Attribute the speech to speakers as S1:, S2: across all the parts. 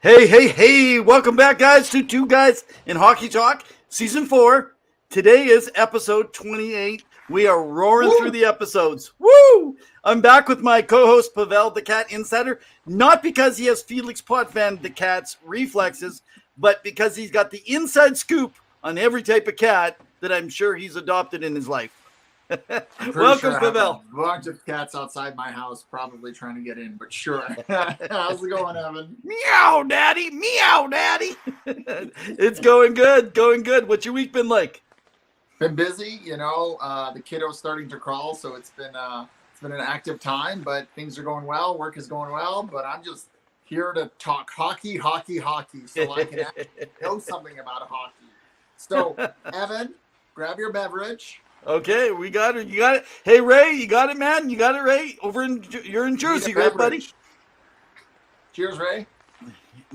S1: Hey, welcome back, guys, to Two Guys in Hockey Talk, Season 4. Today is episode 28. We are roaring through the episodes. Woo! I'm back with my co-host, Pavel, the Cat Insider, not because he has Felix Potvin, the Cat's reflexes, but because he's got the inside scoop on every type of cat that I'm sure he's adopted in his life. Welcome,
S2: sure
S1: Pavel.
S2: A bunch of cats outside my house probably trying to get in, but sure. How's it going, Evan?
S1: Meow, daddy. Meow, daddy. It's going good. What's your week been like?
S2: Been busy, the kiddo's starting to crawl, so it's been an active time, but things are going well. Work is going well, but I'm just here to talk hockey, so I can actually know something about hockey. So, Evan, grab your beverage.
S1: Okay, we got it. You got it. Hey, Ray, you got it, man. You got it, Ray. You're in Jersey, right, buddy?
S2: Cheers, Ray.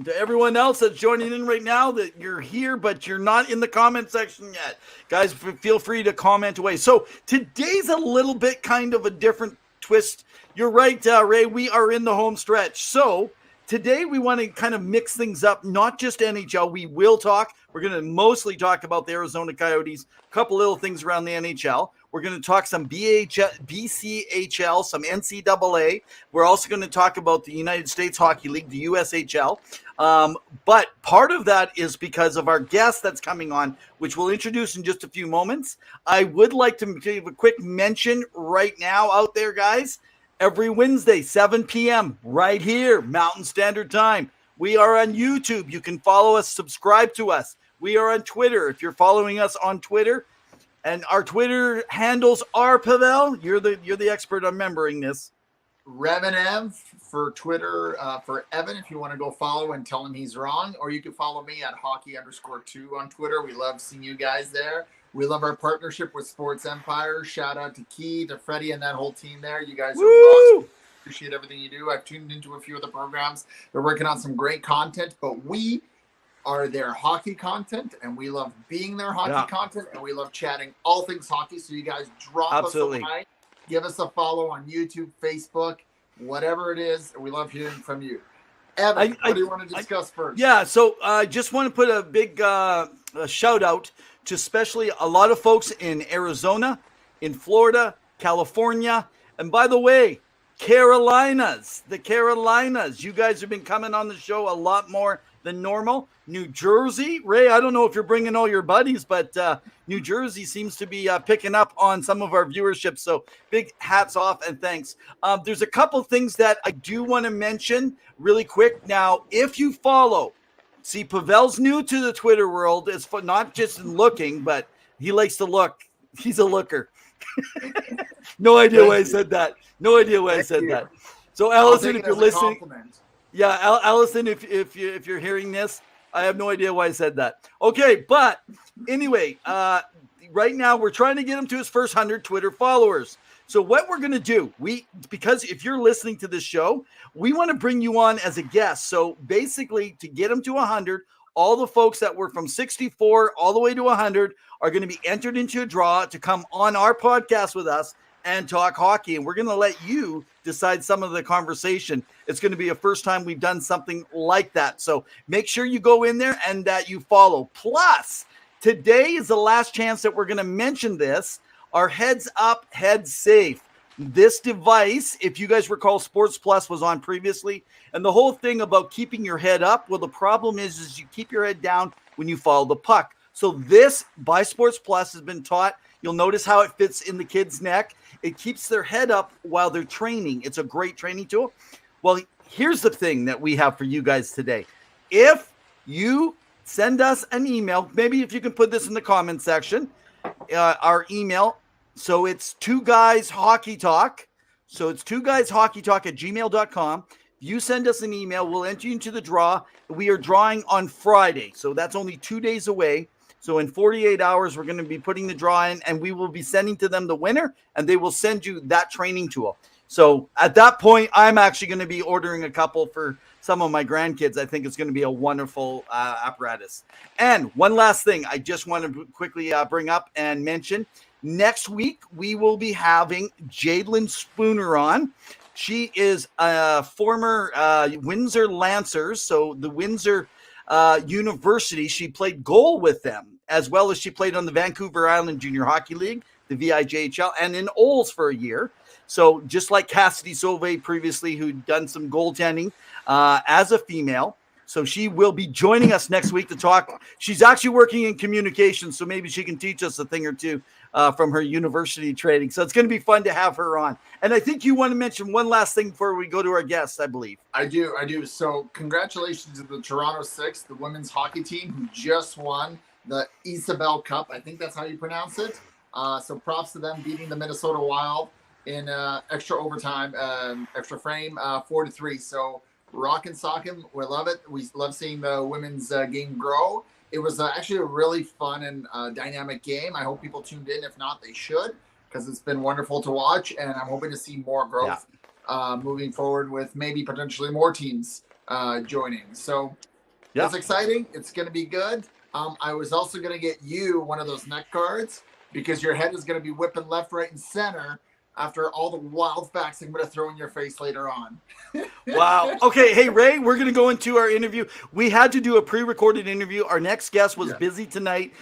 S1: To everyone else that's joining in right now, that you're here, but you're not in the comment section yet. Guys, feel free to comment away. So today's a little bit kind of a different twist. You're right, Ray. We are in the home stretch. So today we want to kind of mix things up, not just NHL. We will talk. We're going to mostly talk about the Arizona Coyotes, a couple little things around the NHL. We're going to talk some BCHL, some NCAA. We're also going to talk about the United States Hockey League, the USHL. But part of that is because of our guest that's coming on, which we'll introduce in just a few moments. I would like to give a quick mention right now out there, guys. Every Wednesday, 7 p.m., right here, Mountain Standard Time. We are on YouTube. You can follow us, subscribe to us. We are on Twitter. If you're following us on Twitter, and our Twitter handles are, Pavel, you're the expert on remembering this.
S2: Rev and Ev for Twitter, for Evan, if you want to go follow and tell him he's wrong, or you can follow me at hockey_2 on Twitter. We love seeing you guys there. We love our partnership with Sports Empire. Shout out to Key, to Freddie, and that whole team there. You guys are awesome. Appreciate everything you do. I've tuned into a few of the programs. They're working on some great content, but we are their hockey content, and we love being their hockey content, and we love chatting all things hockey. So you guys drop us a line, give us a follow on YouTube, Facebook, whatever it is. We love hearing from you. Evan, what do you want to discuss first?
S1: Yeah, so I just want to put a big shout out to especially a lot of folks in Arizona, in Florida, California, and by the way, the Carolinas. You guys have been coming on the show a lot more than normal. New Jersey, Ray, I don't know if you're bringing all your buddies, but New Jersey seems to be picking up on some of our viewership. So big hats off and thanks. There's a couple things that I do want to mention really quick. Now, if you follow, see, Pavel's new to the Twitter world. It's not just in looking, but he likes to look. He's a looker. No idea why I said that. So, Allison, if you're listening, Allison, if you're hearing this, I have no idea why I said that. Okay, but anyway, right now we're trying to get him to his first 100 Twitter followers. So what we're going to do, because if you're listening to this show, we want to bring you on as a guest. So basically, to get him to 100, all the folks that were from 64 all the way to 100 are going to be entered into a draw to come on our podcast with us and talk hockey. And we're going to let you decide some of the conversation. It's going to be a first time we've done something like that. So make sure you go in there and that you follow. Plus, today is the last chance that we're going to mention this. Our Heads Up, Heads Safe. This device, if you guys recall, Sports Plus was on previously. And the whole thing about keeping your head up, well, the problem is you keep your head down when you follow the puck. So this, by Sports Plus, has been taught. You'll notice how it fits in the kid's neck. It keeps their head up while they're training. It's a great training tool. Well, here's the thing that we have for you guys today. If you send us an email, maybe if you can put this in the comment section, our email. So it's Two Guys Hockey Talk. So it's twoguyshockeytalk@gmail.com. You send us an email, we'll enter you into the draw. We are drawing on Friday. So that's only 2 days away. So in 48 hours, we're going to be putting the draw in, and we will be sending to them the winner, and they will send you that training tool. So at that point, I'm actually going to be ordering a couple for some of my grandkids. I think it's going to be a wonderful apparatus. And one last thing I just want to quickly bring up and mention. Next week, we will be having Jadlyn Spooner on. She is a former Windsor Lancers, so the Windsor University. She played goal with them, as well as she played on the Vancouver Island Junior Hockey League, the BCHL, and in Oles for a year. So just like Cassidy Sauvé previously, who'd done some goaltending as a female. So she will be joining us next week to talk. She's actually working in communications, so maybe she can teach us a thing or two from her university training. So it's going to be fun to have her on. And I think you want to mention one last thing before we go to our guests, I believe.
S2: I do. So congratulations to the Toronto Six, the women's hockey team, who just won the Isabel Cup. I think that's how you pronounce it. So props to them beating the Minnesota Wild in extra overtime, extra frame, 4-3. So rockin' sockin', we love it. We love seeing the women's game grow. It was actually a really fun and dynamic game. I hope people tuned in. If not, they should, because it's been wonderful to watch, and I'm hoping to see more growth moving forward with maybe potentially more teams joining. So that's exciting. It's going to be good. I was also going to get you one of those neck guards, because your head is going to be whipping left, right, and center after all the wild facts I'm going to throw in your face later on.
S1: Wow. Okay. Hey, Ray, we're going to go into our interview. We had to do a pre-recorded interview. Our next guest was busy tonight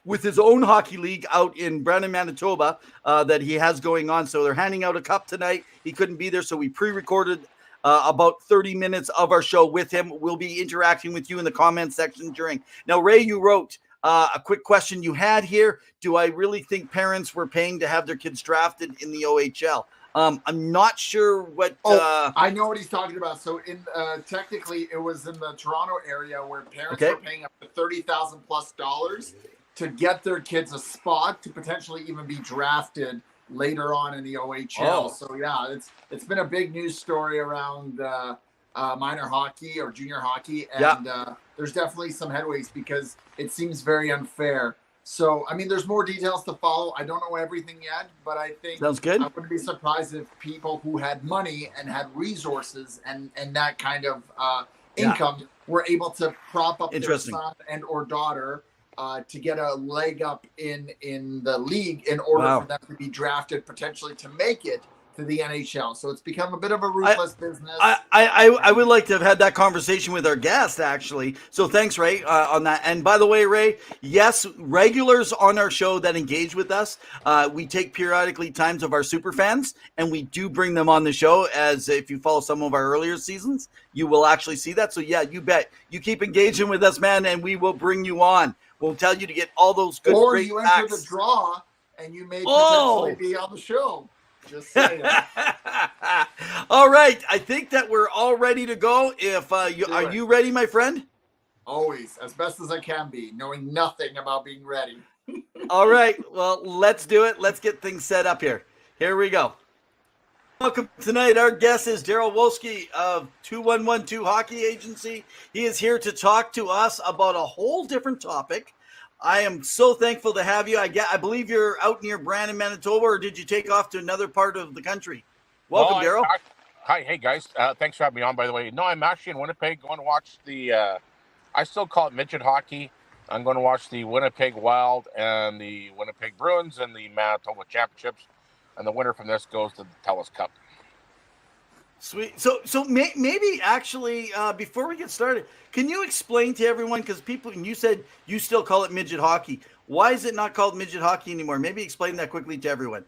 S1: with his own hockey league out in Brandon, Manitoba, that he has going on. So they're handing out a cup tonight. He couldn't be there, so we pre-recorded about 30 minutes of our show with him. We'll be interacting with you in the comment section during. Now, Ray, you wrote a quick question you had here. Do I really think parents were paying to have their kids drafted in the OHL? I'm not sure what.
S2: I know what he's talking about. So, in technically, it was in the Toronto area where parents were paying up to $30,000+ to get their kids a spot to potentially even be drafted later on in the OHL. So, yeah, it's been a big news story around minor hockey or junior hockey, and there's definitely some headways because it seems very unfair. So, I mean, there's more details to follow. I don't know everything yet, but I think
S1: sounds good.
S2: I wouldn't be surprised if people who had money and had resources and that kind of income were able to prop up their son and or daughter to get a leg up in the league in order for them to be drafted potentially to make it to the NHL. So it's become a bit of a ruthless business.
S1: I would like to have had that conversation with our guest, actually. So thanks, Ray, on that. And by the way, Ray, yes, regulars on our show that engage with us, we take periodically times of our super fans, and we do bring them on the show. As if you follow some of our earlier seasons, you will actually see that. So yeah, you bet. You keep engaging with us, man, and we will bring you on. We'll tell you to get all those good, great
S2: you
S1: facts.
S2: enter the draw, and you may potentially be on the show. Just saying.
S1: All right. I think that we're all ready to go. If are you ready, my friend?
S2: Always, as best as I can be, knowing nothing about being ready.
S1: All right. Well, let's do it. Let's get things set up here. Here we go. Welcome tonight. Our guest is Darryl Wolski of 2112 Hockey Agency. He is here to talk to us about a whole different topic. I am so thankful to have you. I believe you're out near Brandon, Manitoba, or did you take off to another part of the country? Welcome, Darryl.
S3: Hi, hey guys. Thanks for having me on, by the way. No, I'm actually in Winnipeg going to watch the, I still call it midget hockey. I'm going to watch the Winnipeg Wild and the Winnipeg Bruins and the Manitoba Championships. And the winner from this goes to the TELUS Cup.
S1: Sweet. So maybe actually, before we get started, can you explain to everyone, because people, you said you still call it midget hockey. Why is it not called midget hockey anymore? Maybe explain that quickly to everyone.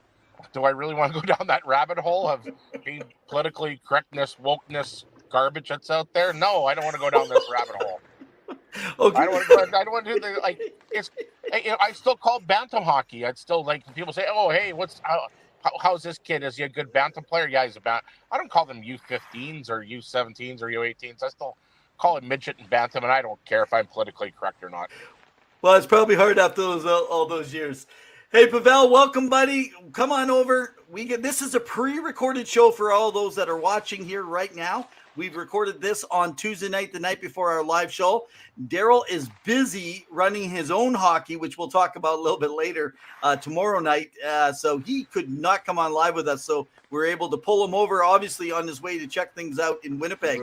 S3: Do I really want to go down that rabbit hole of being politically correctness, wokeness, garbage that's out there? No, I don't want to go down this rabbit hole.
S1: Okay.
S3: I don't want to do the, like, it's, I still call it bantam hockey. I'd still, like, people say, oh, hey, how's this kid? Is he a good bantam player? Yeah, he's a bantam. I don't call them U15s or U17s or U18s. I still call it midget and bantam, and I don't care if I'm politically correct or not.
S1: Well, it's probably hard after all those years. Hey, Pavel, welcome, buddy. Come on over. This is a pre-recorded show for all those that are watching here right now. We've recorded this on Tuesday night, the night before our live show. Darryl is busy running his own hockey, which we'll talk about a little bit later tomorrow night. So he could not come on live with us. So we're able to pull him over, obviously, on his way to check things out in Winnipeg.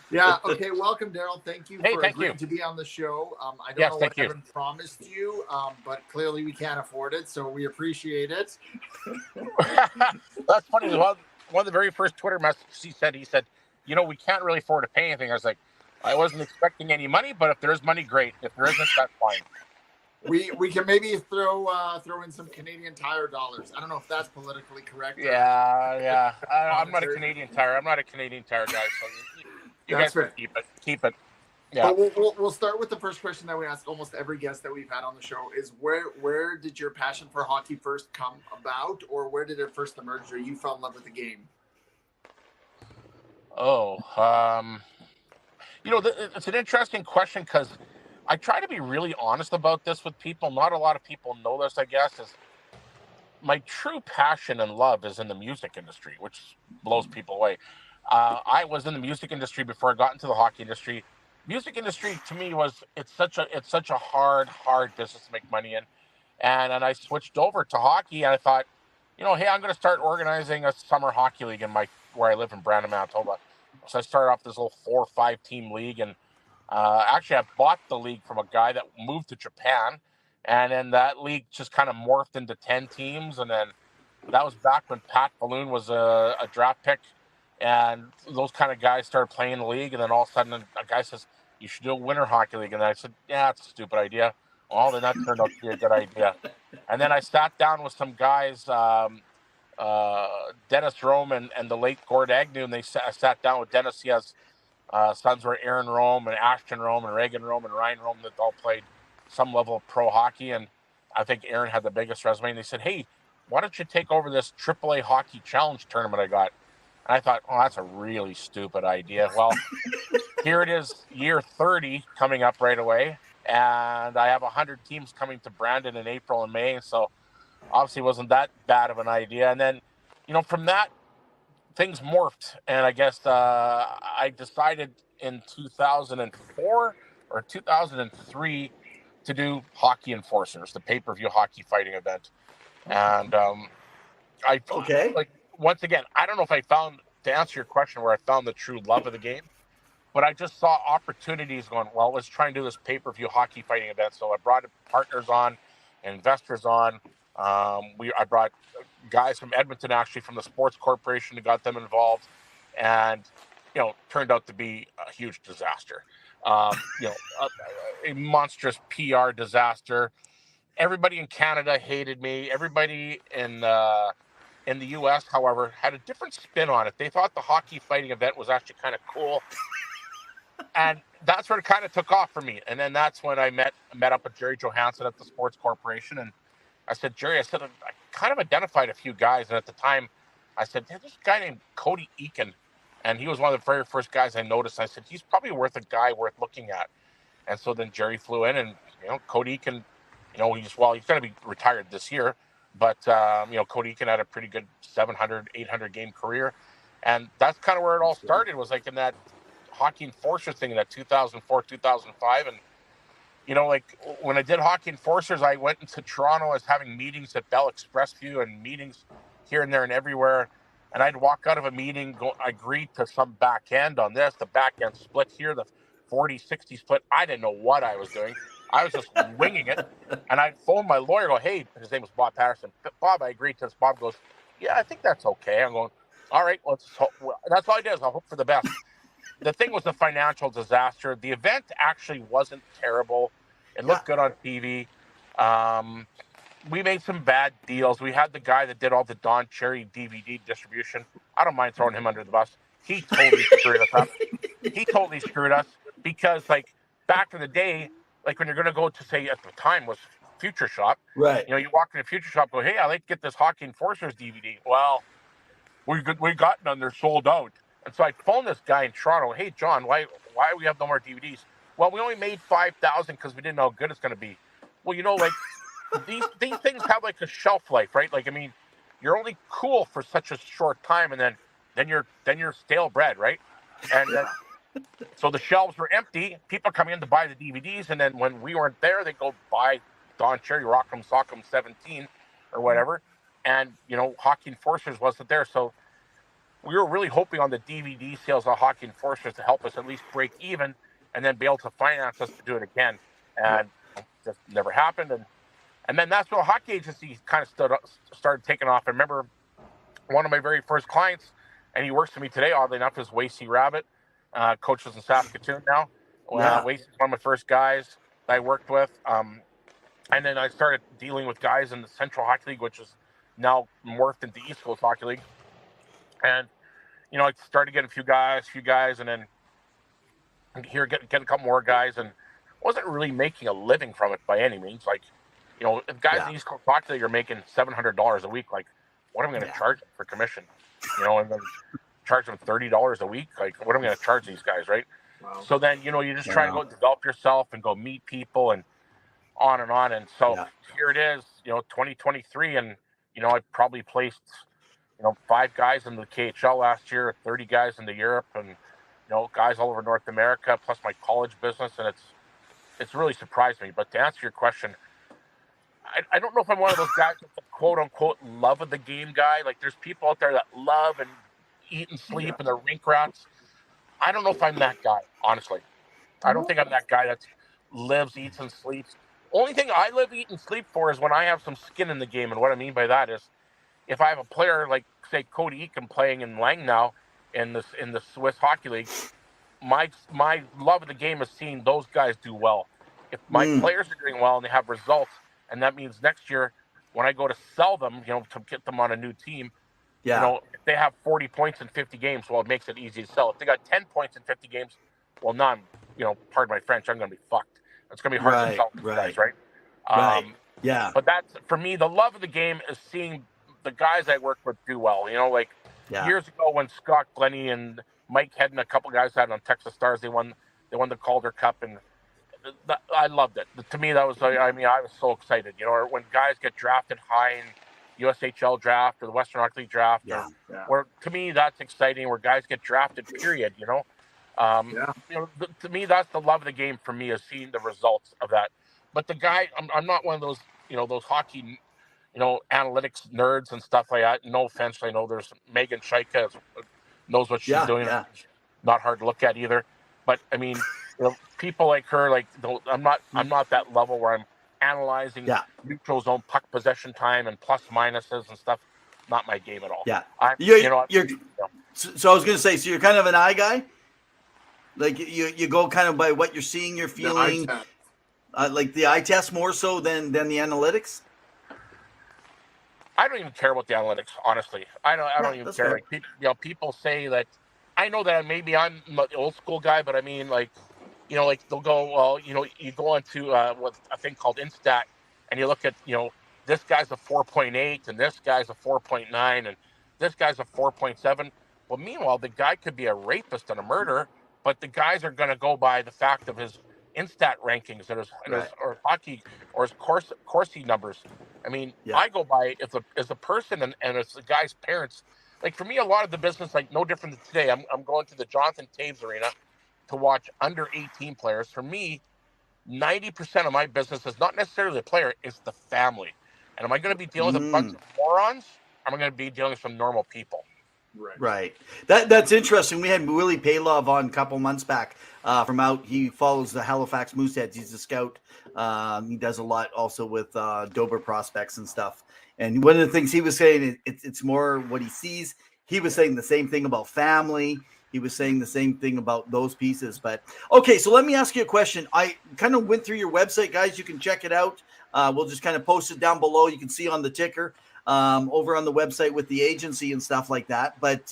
S2: Yeah. Okay. Welcome, Darryl. Thank you
S3: Hey,
S2: for
S3: thank you.
S2: agreeing to be on the show. I don't
S3: Yes,
S2: know what
S3: thank you.
S2: Evan promised you, but clearly we can't afford it, so we appreciate it.
S3: That's funny. One of the very first Twitter messages he said, we can't really afford to pay anything. I was like, I wasn't expecting any money, but if there is money, great. If there isn't, that's fine.
S2: We can maybe throw in some Canadian Tire dollars. I don't know if that's politically correct.
S3: Yeah. I'm not a Canadian Tire. I'm not a Canadian Tire guy, so you guys can keep it. Yeah.
S2: But we'll start with the first question that we ask almost every guest that we've had on the show is where did your passion for hockey first come about, or where did it first emerge, or you fell in love with the game?
S3: It's an interesting question because I try to be really honest about this with people. Not a lot of people know this, I guess, is my true passion and love is in the music industry, which blows people away. I was in the music industry before I got into the hockey industry. Music industry to me it's such a hard business to make money in, and I switched over to hockey and I thought, hey, I'm going to start organizing a summer hockey league in where I live in Brandon, Manitoba. So I started off this little 4 or 5 team league, and actually I bought the league from a guy that moved to Japan, and then that league just kind of morphed into 10 teams, and then that was back when Pat Balloon was a draft pick, and those kind of guys started playing in the league, and then all of a sudden a guy says, you should do a winter hockey league, and I said, yeah, it's a stupid idea. Well, then that turned out to be a good idea. And then I sat down with some guys, Dennis Rome and the late Gord Agnew, and I sat down with Dennis. He has sons were Aaron Rome and Ashton Rome and Reagan Rome and Ryan Rome that all played some level of pro hockey, and I think Aaron had the biggest resume. And they said, hey, why don't you take over this AAA Hockey Challenge tournament I got? And I thought, oh, that's a really stupid idea. Well, here it is, year 30 coming up right away, and I have 100 teams coming to Brandon in April and May, so obviously wasn't that bad of an idea. And then, from that, things morphed, and I guess I decided in 2004 or 2003 to do Hockey Enforcers, the pay-per-view hockey fighting event. And once again, I don't know if I found, to answer your question, where I found the true love of the game, but I just saw opportunities going, well, let's try and do this pay-per-view hockey fighting event. So I brought partners on, investors on. I brought guys from Edmonton, actually from the Sports Corporation, and got them involved, and turned out to be a huge disaster. A monstrous PR disaster. Everybody in Canada hated me. Everybody in the U.S., however, had a different spin on it. They thought the hockey fighting event was actually kind of cool, and that's where it kind of took off for me. And then that's when I met up with Jerry Johansson at the Sports Corporation, and I said, Jerry, I kind of identified a few guys. And at the time, I said, there's this guy named Cody Eakin. And he was one of the very first guys I noticed. I said, he's probably worth looking at. And so then Jerry flew in, and, Cody Eakin, he's going to be retired this year. But, Cody Eakin had a pretty good 700, 800 game career. And that's kind of where it all started, was like in that Hockey Enforcer thing in that 2004, 2005. And, when I did Hockey Enforcers, I went into Toronto. I was having meetings at Bell Expressview and meetings here and there and everywhere. And I'd walk out of a meeting, agree to some back end on this, the back end split here, the 40-60 split. I didn't know what I was doing. I was just winging it. And I'd phone my lawyer, go, hey, his name was Bob Patterson. Bob, I agreed to this. Bob goes, yeah, I think that's okay. I'm going, all right, that's all I did is I'll hope for the best. The thing was a financial disaster. The event actually wasn't terrible. It looked good on TV. We made some bad deals. We had the guy that did all the Don Cherry DVD distribution. I don't mind throwing him under the bus. He totally screwed us up. He totally screwed us because, back in the day, when you're going to go to, say, at the time was Future Shop.
S1: Right.
S3: You walk in a Future Shop, go, hey, I'd like to get this Hockey Enforcers DVD. Well, we got none. They're sold out. And so I phoned this guy in Toronto. Hey, John, why we have no more DVDs? Well, we only made 5,000 because we didn't know how good it's going to be. Well, these things have a shelf life, right? You're only cool for such a short time, and then you're stale bread, right? And so the shelves were empty. People coming in to buy the DVDs, and then when we weren't there, they go buy Don Cherry Rock'em Sock'em 17 or whatever. And Hockey Enforcers wasn't there, so we were really hoping on the DVD sales of Hockey Enforcers to help us at least break even and then be able to finance us to do it again. And it just never happened. And then that's where hockey agency kind of started taking off. I remember one of my very first clients, and he works for me today, oddly enough, is Wasey Rabbit, coaches in Saskatoon now. Wasey's one of my first guys that I worked with. And then I started dealing with guys in the Central Hockey League, which is now morphed into East Coast Hockey League. And, you know, I started getting a few guys, and then here get a couple more guys, and wasn't really making a living from it by any means. Like, you know, if guys in East Coast Hockey League are making $700 a week, like, what am I going to charge them for commission? You know, and then charge them $30 a week. Like, what am I going to charge these guys, right? Wow. So then, you know, you just try to go develop yourself and go meet people and on and on. And so here it is, you know, 2023, and, you know, I probably placed, you know, 5 guys in the KHL last year, 30 guys into Europe, and, you know, guys all over North America, plus my college business, and it's really surprised me. But to answer your question, I don't know if I'm one of those guys that's a quote-unquote love of the game guy. Like, there's people out there that love and eat and sleep and they're rink rats. I don't know if I'm that guy, honestly. I don't think I'm that guy that lives, eats, and sleeps. Only thing I live, eat, and sleep for is when I have some skin in the game. And what I mean by that is if I have a player like, say, Cody Eakin playing in Langnau in the Swiss Hockey League, my love of the game is seeing those guys do well. If my players are doing well and they have results, and that means next year when I go to sell them, you know, to get them on a new team, you know, if they have 40 points in 50 games, well, it makes it easy to sell. If they got 10 points in 50 games, well, now I'm, you know, pardon my French, I'm going to be fucked. It's going to be hard to sell these guys, right?
S1: Yeah.
S3: But that's, for me, the love of the game is seeing the guys I work with do well. You know, like years ago when Scott Glennie and Mike Head and a couple guys had on Texas Stars, they won the Calder Cup, and I loved it. To me, that was, I mean, I was so excited. You know, or when guys get drafted high in USHL draft or the Western Hockey League draft, or to me, that's exciting. Where guys get drafted, period. You know, you know, to me, that's the love of the game for me, is seeing the results of that. But the guy, I'm not one of those, you know, those hockey, you know, analytics nerds and stuff like that. No offense, I know there's Megan Shaika knows what she's doing. Not hard to look at either. But I mean, you know, people like her, like, I'm not that level where I'm analyzing neutral zone puck possession time and plus minuses and stuff. Not my game at all.
S1: So I was going to say, so you're kind of an eye guy. Like you go kind of by what you're seeing, you're feeling, like the eye test more so than the analytics.
S3: I don't even care about the analytics, honestly. I don't even care. Like, you know, people say that. I know that maybe I'm the old school guy, but I mean, like, you know, like they'll go, well, you know, you go into what a thing called Instat, and you look at, you know, this guy's a 4.8, and this guy's a 4.9, and this guy's a 4.7. Well, meanwhile, the guy could be a rapist and a murderer, but the guys are going to go by the fact of his Instat rankings and his or hockey or his Corsi numbers. I mean, I go by as a person and as the guy's parents. Like, for me, a lot of the business, like, no different than today. I'm going to the Jonathan Taves Arena to watch under 18 players. For me, 90% of my business is not necessarily the player, it's the family. And am I going to be dealing with a bunch of morons? Or am I going to be dealing with some normal people?
S1: Right. That's interesting. We had Willie Paylov on a couple months back from out. He follows the Halifax Mooseheads. He's a scout. He does a lot also with Dober prospects and stuff. And one of the things he was saying, it's more what he sees. He was saying the same thing about family. He was saying the same thing about those pieces. But okay, so let me ask you a question. I kind of went through your website, guys. You can check it out. We'll just kind of post it down below. You can see on the ticker over on the website with the agency and stuff like that. But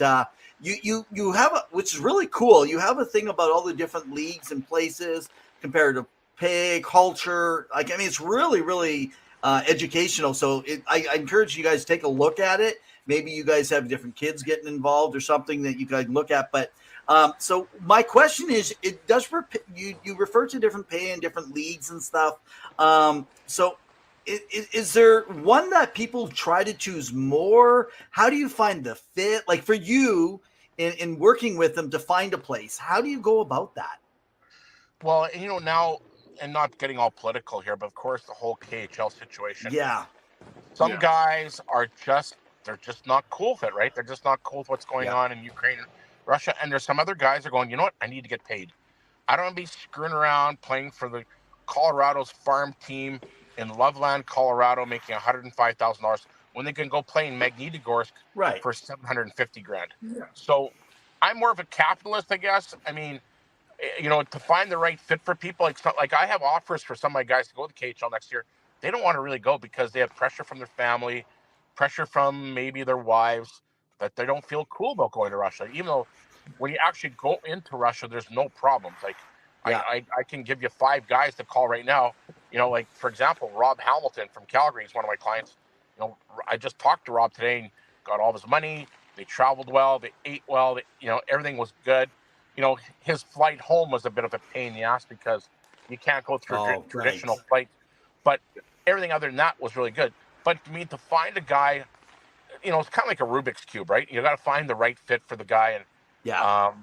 S1: you have which is really cool. You have a thing about all the different leagues and places, comparative pay, culture. Like, I mean, it's really, really educational. So I encourage you guys to take a look at it. Maybe you guys have different kids getting involved or something that you guys look at. But so my question is, it does you refer to different pay in different leagues and stuff. So is there one that people try to choose more? How do you find the fit? Like, for you in working with them to find a place, how do you go about that?
S3: Well, you know, now, and not getting all political here, but of course the whole KHL situation.
S1: Yeah.
S3: Some guys are just they're just not cool with it, right? They're just not cool with what's going on in Ukraine and Russia. And there's some other guys that are going, you know what? I need to get paid. I don't want to be screwing around playing for the Colorado's farm team in Loveland, Colorado, making $105,000 when they can go play in Magnitogorsk for $750,000.
S2: Yeah.
S3: So I'm more of a capitalist, I guess. I mean, you know, to find the right fit for people, like I have offers for some of my guys to go to the KHL next year. They don't want to really go because they have pressure from their family, pressure from maybe their wives, that they don't feel cool about going to Russia. Even though when you actually go into Russia, there's no problems. Like I can give you 5 guys to call right now. You know, like for example, Rob Hamilton from Calgary is one of my clients. You know, I just talked to Rob today and got all of his money. They traveled well, they ate well, you know, everything was good. You know, his flight home was a bit of a pain in the ass because you can't go through traditional flights. But everything other than that was really good. But I mean, to find a guy, you know, it's kind of like a Rubik's Cube, right? You got to find the right fit for the guy. And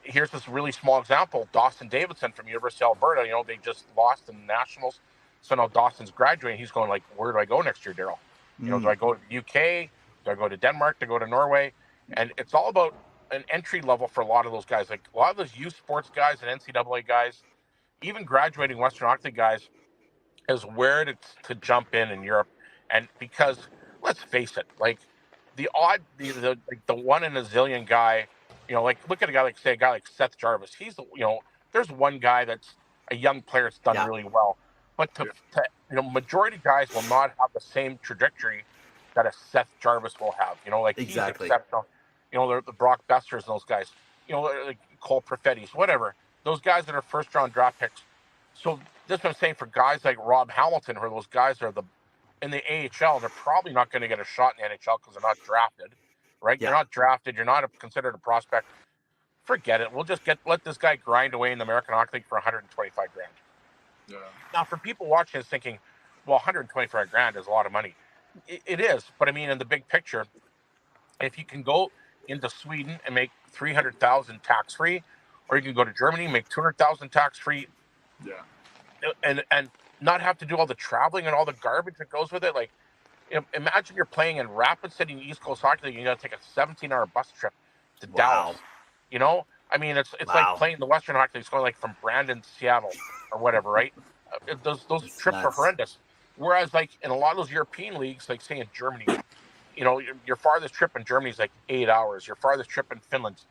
S3: here's this really small example. Dawson Davidson from University of Alberta, you know, they just lost in the Nationals. So now Dawson's graduating. He's going like, where do I go next year, Darryl? You know, do I go to the UK? Do I go to Denmark? Do I go to Norway? And it's all about an entry level for a lot of those guys. Like a lot of those youth sports guys and NCAA guys, even graduating Western Hockey guys, is where to jump in Europe. And because let's face it, like the one in a zillion guy, you know, like look at a guy like Seth Jarvis. He's you know, there's one guy that's a young player that's done really well, but to you know, majority of guys will not have the same trajectory that a Seth Jarvis will have. You know, like he's exceptional. You know, the Brock Besters and those guys. You know, like Cole Perfetti's, whatever. Those guys that are first round draft picks. So this is what I'm saying for guys like Rob Hamilton, where those guys are in the AHL, they're probably not going to get a shot in the NHL because they're not drafted, right? You're not drafted. You're not considered a prospect. Forget it. We'll just let this guy grind away in the American Hockey League for $125,000. Yeah. Now, for people watching this thinking, well, $125,000 is a lot of money. It is, but I mean, in the big picture, if you can go into Sweden and make $300,000 tax free, or you can go to Germany and make $200,000 tax free, and not have to do all the traveling and all the garbage that goes with it. Like, you know, imagine you're playing in Rapid City in East Coast Hockey League, and you got to take a 17-hour bus trip to Dallas. You know, I mean, it's like playing the Western Hockey League. It's going like from Brandon to Seattle or whatever, right? Those trips are horrendous. Whereas, like in a lot of those European leagues, like say in Germany, you know, your farthest trip in Germany is like 8 hours. Your farthest trip in Finland's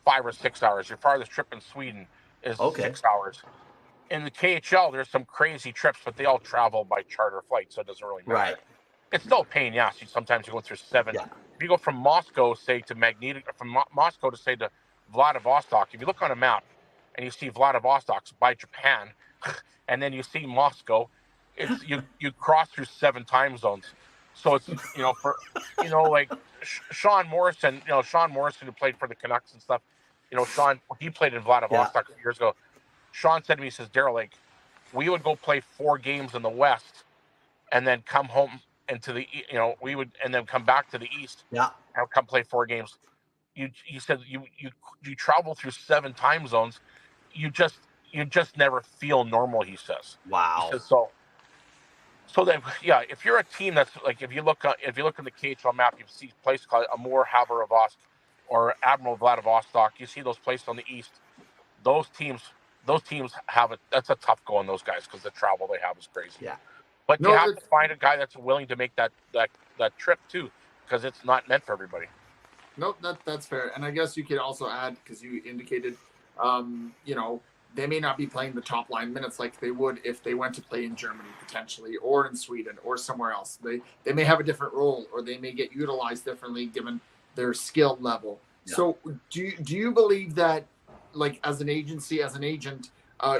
S3: 5 or 6 hours. Your farthest trip in Sweden is 6 hours. In the KHL, there's some crazy trips, but they all travel by charter flight, so it doesn't really matter. Right. It's still a pain in the ass. Sometimes you go through 7. Yeah. If you go from Moscow, say to Moscow to say to Vladivostok, if you look on a map and you see Vladivostok's by Japan, and then you see Moscow, it's you cross through 7 time zones. So it's, you know, for, you know, like Sean Morrison who played for the Canucks and stuff, you know, Sean, he played in Vladivostok a few years ago. Sean said to me, he says, Darryl, like, we would go play 4 games in the West and then come home into the, you know, and then come back to the East and come play 4 games. He said, you travel through 7 time zones. You just never feel normal, he says. Wow. He says, so that, if you're a team that's like, if you look at the KHL map, you see places called Amur Haverovsk or Admiral Vladivostok. You see those places on the East. Those teams have that's a tough go on those guys because the travel they have is crazy. Yeah. But you have to find a guy that's willing to make that trip too, because it's not meant for everybody.
S2: No, that's fair. And I guess you could also add, because you indicated, you know, they may not be playing the top line minutes like they would if they went to play in Germany potentially, or in Sweden, or somewhere else. They may have a different role, or they may get utilized differently given their skill level. Yeah. So do you believe that, like, as an agency, as an agent,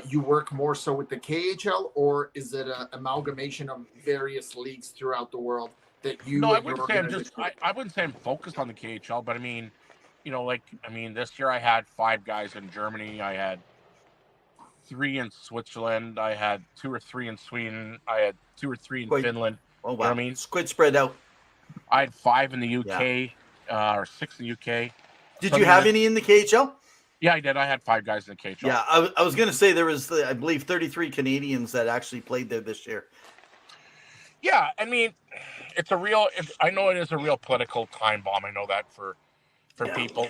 S2: you work more so with the KHL, or is it an amalgamation of various leagues throughout the world that you?
S3: No, I wouldn't say I'm focused on the KHL, but I mean, you know, like, I mean, this year I had 5 guys in Germany. I had 3 in Switzerland. I had 2 or 3 in Sweden. I had 2 or 3 in Finland.
S1: Oh, wow.
S3: You know what I mean?
S1: It's quite spread out.
S3: I had 5 in the UK, or 6 in the UK.
S1: Did you have any in the KHL?
S3: Yeah, I did. I had 5 guys in the KHL.
S1: Yeah, I was going to say there was, I believe, 33 Canadians that actually played there this year.
S3: Yeah, I mean, I know it is a real political time bomb. I know that for
S1: Yeah.
S3: people.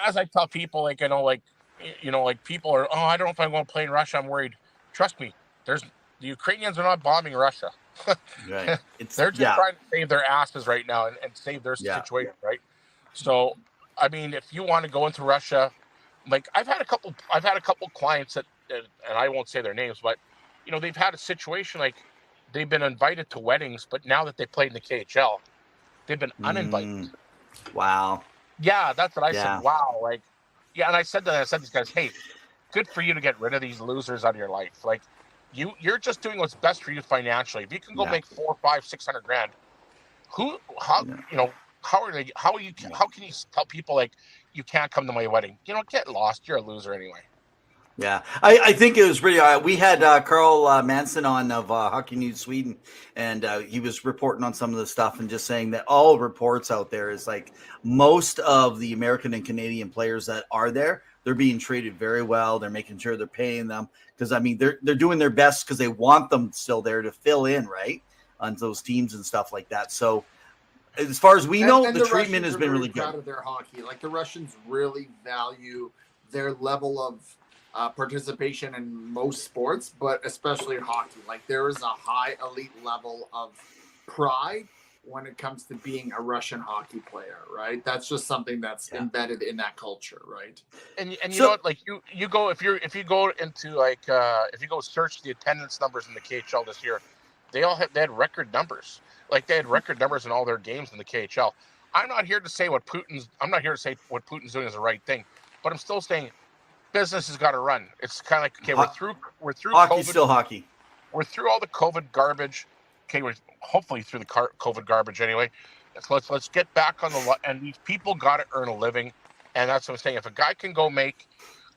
S3: As I tell people, like, like people are, oh, I don't know if I'm going to play in Russia. I'm worried. Trust me, the Ukrainians are not bombing Russia.
S1: Right. It's
S3: They're just trying to save their asses right now and save their
S1: Yeah.
S3: situation, right? So, I mean, if you want to go into Russia, like I've had a couple clients that, and I won't say their names, but they've had a situation like they've been invited to weddings, but now that they played in the KHL, they've been uninvited.
S1: Wow.
S3: Yeah, that's what I said.
S1: Yeah.
S3: Wow, like, yeah, and I said to these guys, hey, good for you to get rid of these losers out of your life. Like, you're just doing what's best for you financially. If you can go
S1: Yeah.
S3: make 4, 5, 600 grand, how can you tell people like you can't come to my wedding? Get lost. You're a loser anyway.
S1: Yeah, I think it was really. We had Carl Manson on of Hockey News Sweden, and he was reporting on some of the stuff and just saying that all reports out there is like most of the American and Canadian players that are there, they're being treated very well. They're making sure they're paying them because I mean they're doing their best because they want them still there to fill in right on those teams and stuff like that. So as far as we know,
S2: and
S1: the treatment has been really good.
S2: Proud of their hockey. Like the Russians really value their level of participation in most sports, but especially hockey. Like there is a high elite level of pride when it comes to being a Russian hockey player, right? That's just something that's embedded in that culture, right?
S3: And you know what, like you go if you go into like if you go search the attendance numbers in the KHL this year, they had record numbers. Like they had record numbers in all their games in the KHL. I'm not here to say what Putin's doing is the right thing, but I'm still saying business has got to run. It's kind of like, okay, we're through
S1: hockey's
S3: COVID.
S1: Still hockey.
S3: We're through all the COVID garbage. Okay, we're hopefully through the COVID garbage anyway. Let's get back on and these people got to earn a living, and that's what I'm saying. If a guy can go make,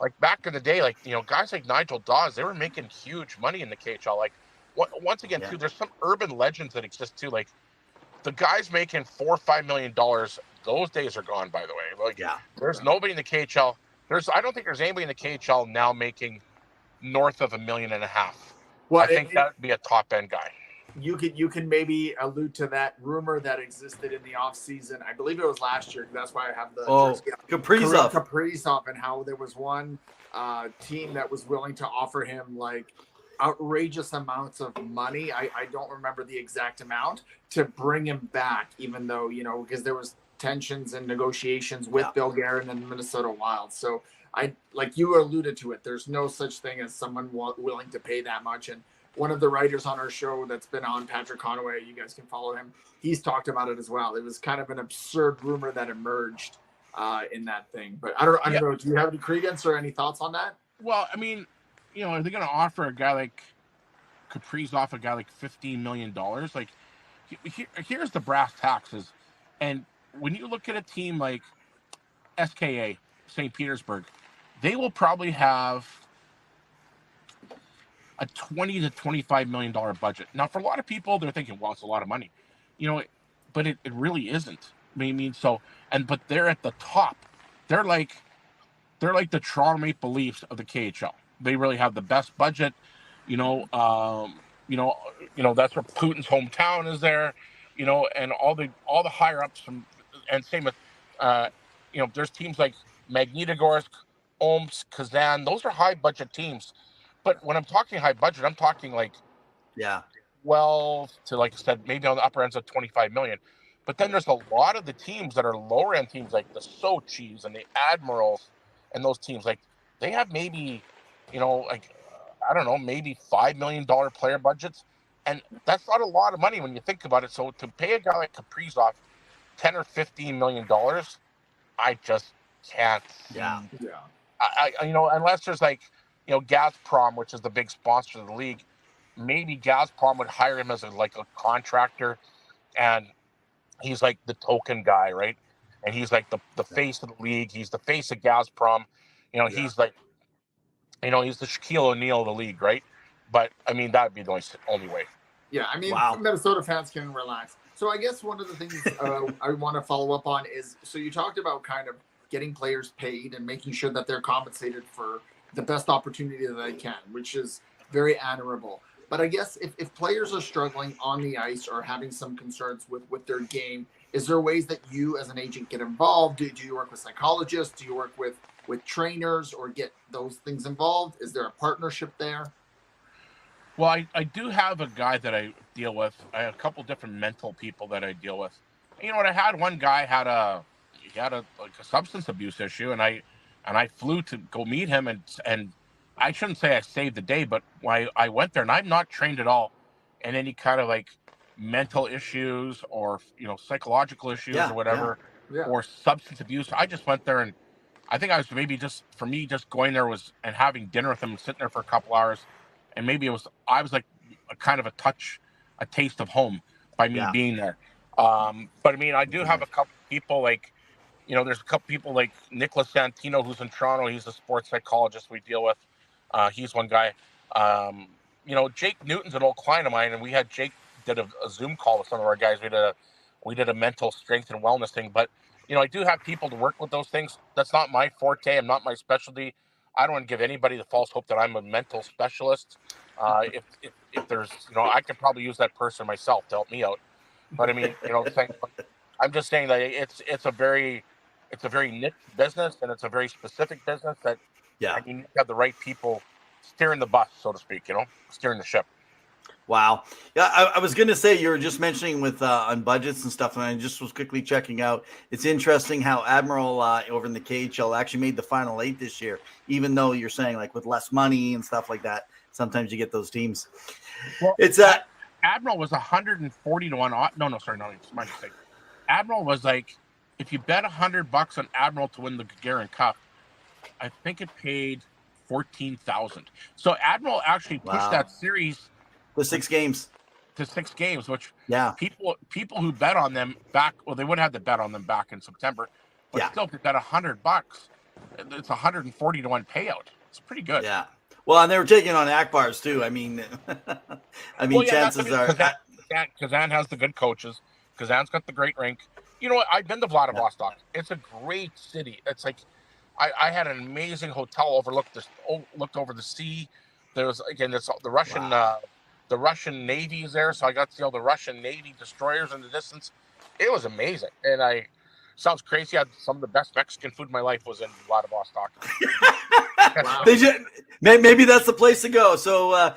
S3: like back in the day, like guys like Nigel Dawes, they were making huge money in the KHL. Like once again, too, there's some urban legends that exist too. Like the guys making $4 or $5 million, those days are gone. By the way, like there's nobody in the KHL. I don't think there's anybody in the KHL now making north of $1.5 million. Well, I think that'd be a top end guy.
S2: You can maybe allude to that rumor that existed in the off season. I believe it was last year. That's why I have the Kaprizov, and how there was one team that was willing to offer him like outrageous amounts of money. I don't remember the exact amount to bring him back, even though because there was tensions and negotiations with Bill Guerin and the Minnesota Wild. So I like you alluded to it. There's no such thing as someone willing to pay that much. And one of the writers on our show that's been on, Patrick Conaway, you guys can follow him. He's talked about it as well. It was kind of an absurd rumor that emerged in that thing. But I don't know. Do you have any credence or any thoughts on that?
S3: Well, I mean, are they going to offer a guy like Kaprizov, a guy like $15 million? Like, here's the brass taxes. And when you look at a team like SKA, St. Petersburg, they will probably have a $20 to $25 million budget. Now, for a lot of people, they're thinking, well, it's a lot of money, but it really isn't. I mean, but they're at the top. They're like the Toronto Maple Leafs of the KHL. They really have the best budget. That's where Putin's hometown is there, and all the higher ups and same with, there's teams like Magnitogorsk, Omsk, Kazan. Those are high budget teams. But when I'm talking high budget, I'm talking like 12 to, like I said, maybe on the upper ends of 25 million. But then there's a lot of the teams that are lower end teams like the Sochis and the Admirals and those teams. Like they have maybe, maybe $5 million player budgets. And that's not a lot of money when you think about it. So to pay a guy like Kaprizov $10 or $15 million, I just can't. Unless there's like, Gazprom, which is the big sponsor of the league, maybe Gazprom would hire him as a contractor, and he's like the token guy, right? And he's like the face of the league. He's the face of Gazprom. He's like, he's the Shaquille O'Neal of the league, right? But I mean, that'd be the only way.
S2: Yeah, I mean, Minnesota fans can relax. So I guess one of the things I want to follow up on is, so you talked about kind of getting players paid and making sure that they're compensated for the best opportunity that they can, which is very admirable. But I guess if players are struggling on the ice or having some concerns with their game, is there ways that you as an agent get involved? Do you work with psychologists? Do you work with trainers or get those things involved? Is there a partnership there?
S3: Well, I do have a guy that I deal with. I have a couple different mental people that I deal with. You know what? I had one guy had a like a substance abuse issue, and I flew to go meet him, and I shouldn't say I saved the day, but I went there, and I'm not trained at all in any kind of like mental issues or psychological issues
S1: Yeah,
S3: or whatever,
S2: Yeah.
S3: or substance abuse. I just went there, and I think I was maybe just for me just going there was and having dinner with him and sitting there for a couple hours, and maybe I was like a kind of a taste of home by me
S1: Yeah.
S3: being there. But I mean, I do have a couple people like, there's a couple people like Nicholas Santino, who's in Toronto. He's a sports psychologist we deal with. He's one guy. Jake Newton's an old client of mine, and we had Jake did a Zoom call with some of our guys. We did a mental strength and wellness thing. But I do have people to work with those things. That's not my forte. I'm not my specialty. I don't want to give anybody the false hope that I'm a mental specialist. If there's, I could probably use that person myself to help me out. But I mean, I'm just saying that it's a very niche business, and it's a very specific business that you need to have the right people steering the bus, so to speak, steering the ship.
S1: Wow. Yeah, I was going to say, you were just mentioning with on budgets and stuff, and I just was quickly checking out. It's interesting how Admiral over in the KHL actually made the Final 8 this year, even though you're saying like with less money and stuff like that, sometimes you get those teams.
S3: Well,
S1: it's
S3: Admiral was 140 to 1. No, sorry, no, it's my mistake. Admiral was like, if you bet $100 on Admiral to win the Gagarin Cup, I think it paid $14,000. So Admiral actually pushed that series
S1: to 6 games.
S3: Which people who bet on them back, well, they would have to bet on them back in September, but still, if you bet $100, it's 140 to 1 payout. It's pretty good.
S1: Yeah. Well, and they were taking on Akbars too. I mean, chances are
S3: Kazan has the good coaches. Kazan's got the great rink. You know what? I've been to Vladivostok. Yeah. It's a great city. It's like I had an amazing hotel looked over the sea. There was the Russian the Russian Navy is there, so I got to see all the Russian Navy destroyers in the distance. It was amazing, and sounds crazy. I had some of the best Mexican food in my life was in Vladivostok.
S1: Wow. Maybe that's the place to go. So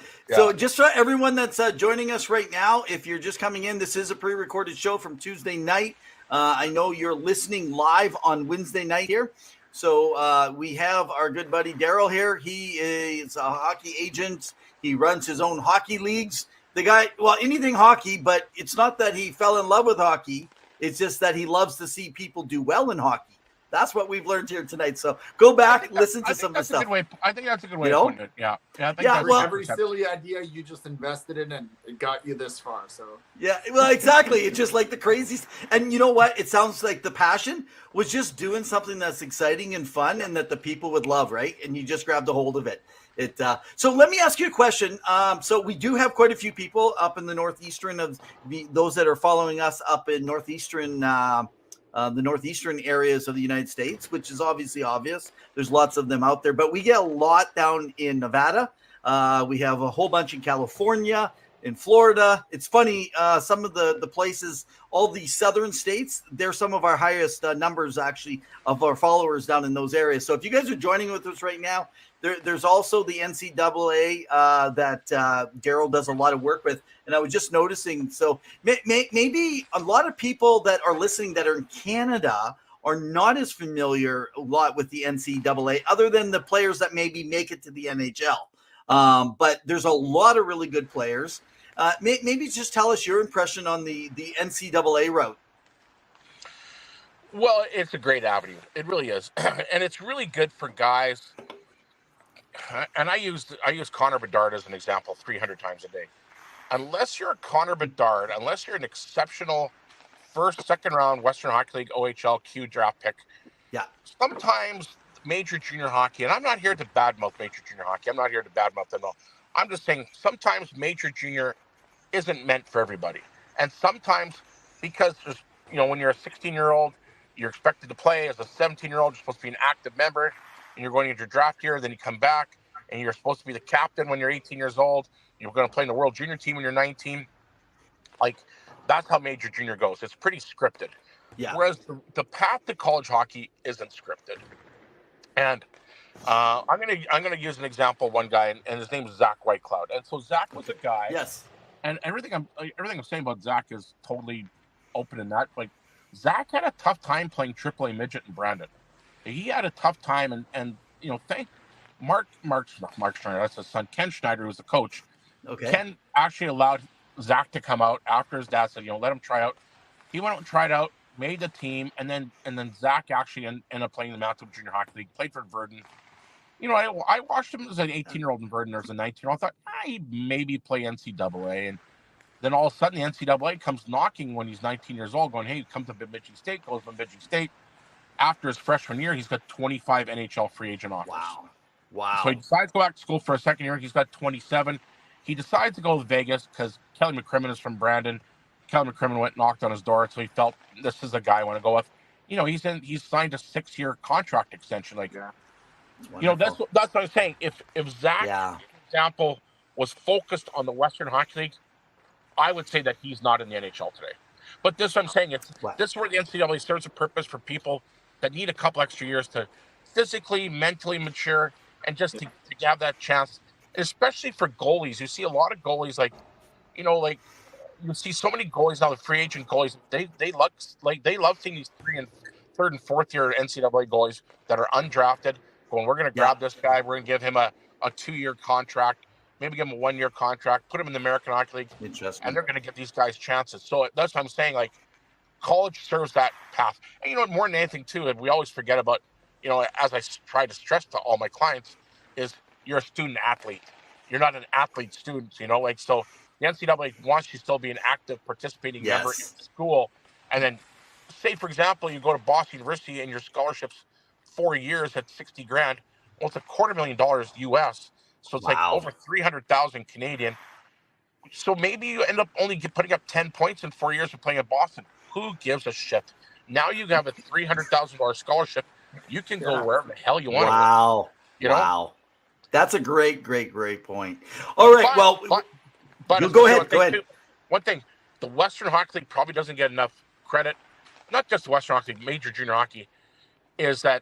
S1: just for everyone that's joining us right now, if you're just coming in, this is a pre-recorded show from Tuesday night. I know you're listening live on Wednesday night here. So we have our good buddy Darryl here. He is a hockey agent. He runs his own hockey leagues. The guy, well, anything hockey, but it's not that he fell in love with hockey. It's just that he loves to see people do well in hockey. That's what we've learned here tonight. So go back, listen to some of the stuff.
S3: I think that's a good way of putting it. Yeah.
S2: Every silly idea you just invested in and it got you this far. So
S1: well, exactly. It's just like the craziest. And you know what? It sounds like the passion was just doing something that's exciting and fun and that the people would love, right? And you just grabbed a hold of it. So let me ask you a question. So we do have quite a few people up in the northeastern of those that are following us up in northeastern, the northeastern areas of the United States, which is obviously obvious. There's lots of them out there, but we get a lot down in Nevada. We have a whole bunch in California, in Florida. It's funny, some of the places, all the southern states, they're some of our highest numbers actually of our followers down in those areas. So if you guys are joining with us right now, there's also the NCAA that Darryl does a lot of work with. And I was just noticing, so maybe a lot of people that are listening that are in Canada are not as familiar a lot with the NCAA, other than the players that maybe make it to the NHL. But there's a lot of really good players. Maybe just tell us your impression on the NCAA route.
S3: Well, it's a great avenue. It really is. And it's really good for guys. And I use Connor Bedard as an example 300 times a day. Unless you're a Connor Bedard, unless you're an exceptional first, second round Western Hockey League OHL Q draft pick, sometimes major junior hockey, and I'm not here to badmouth major junior hockey. I'm not here to badmouth them all. I'm just saying sometimes major junior isn't meant for everybody. And sometimes because there's, when you're a 16-year-old, you're expected to play. As a 17-year-old, you're supposed to be an active member, and you're going into your draft year, then you come back. and you're supposed to be the captain when you're 18 years old. You're going to play in the World Junior team when you're 19. Like, that's how major junior goes. It's pretty scripted.
S1: Yeah.
S3: Whereas the path to college hockey isn't scripted. And I'm gonna use an example of one guy, and his name is Zach Whitecloud. And so Zach was a guy.
S1: Yes.
S3: And everything I'm saying about Zach is totally open in that. Like, Zach had a tough time playing AAA midget in Brandon. He had a tough time, and you know, thank Mark Schneider, that's his son, Ken Schneider, who's the coach.
S1: Okay.
S3: Ken actually allowed Zach to come out after his dad said, you know, let him try out. He went out and tried out, made the team, and then Zach actually ended up playing the Manitoba Junior Hockey League, played for Verdun. You know, I watched him as an 18-year-old in Verdun. There's a 19-year-old. I thought, he'd maybe play NCAA. And then all of a sudden, the NCAA comes knocking when he's 19 years old, going, hey, come to Bemidji State, goes to Bemidji State. After his freshman year, he's got 25 NHL free agent offers.
S1: Wow.
S3: So he decides to go back to school for a second year. He's got 27. He decides to go to Vegas because Kelly McCrimmon is from Brandon. Kelly McCrimmon went and knocked on his door, so he felt this is a guy I want to go with. You know, he's signed a 6-year contract extension. Like, you know, that's what I'm saying. If Zach, for example, was focused on the Western Hockey League, I would say that he's not in the NHL today. But this is what I'm saying. This is where the NCAA serves a purpose for people that need a couple extra years to physically, mentally mature, and just to have that chance, especially for goalies. You see a lot of goalies, like, you know, like, you see so many goalies now, the free agent goalies, they love seeing these 3rd and 4th year NCAA goalies that are undrafted going, we're going to grab this guy, we're going to give him a 2-year contract, maybe give him a 1-year contract, put him in the American Hockey League, and they're going to give these guys chances. So that's what I'm saying. Like, college serves that path. And, you know, more than anything, too, and we always forget about, you know, as I try to stress to all my clients, is you're a student athlete. You're not an athlete student, you know, like, so the NCAA wants you to still be an active participating member in school. And then, say, for example, you go to Boston University and your scholarship's 4 years at $60,000. Well, it's $250,000 US. So it's like over 300,000 Canadian. So maybe you end up only putting up 10 points in 4 years of playing at Boston. Who gives a shit? Now you have a $300,000 scholarship. You can go wherever the hell you want to go. You know?
S1: That's a great point. All right.
S3: But
S1: go ahead.
S3: One thing, the Western Hockey League probably doesn't get enough credit. Not just the Western Hockey League, major junior hockey, is that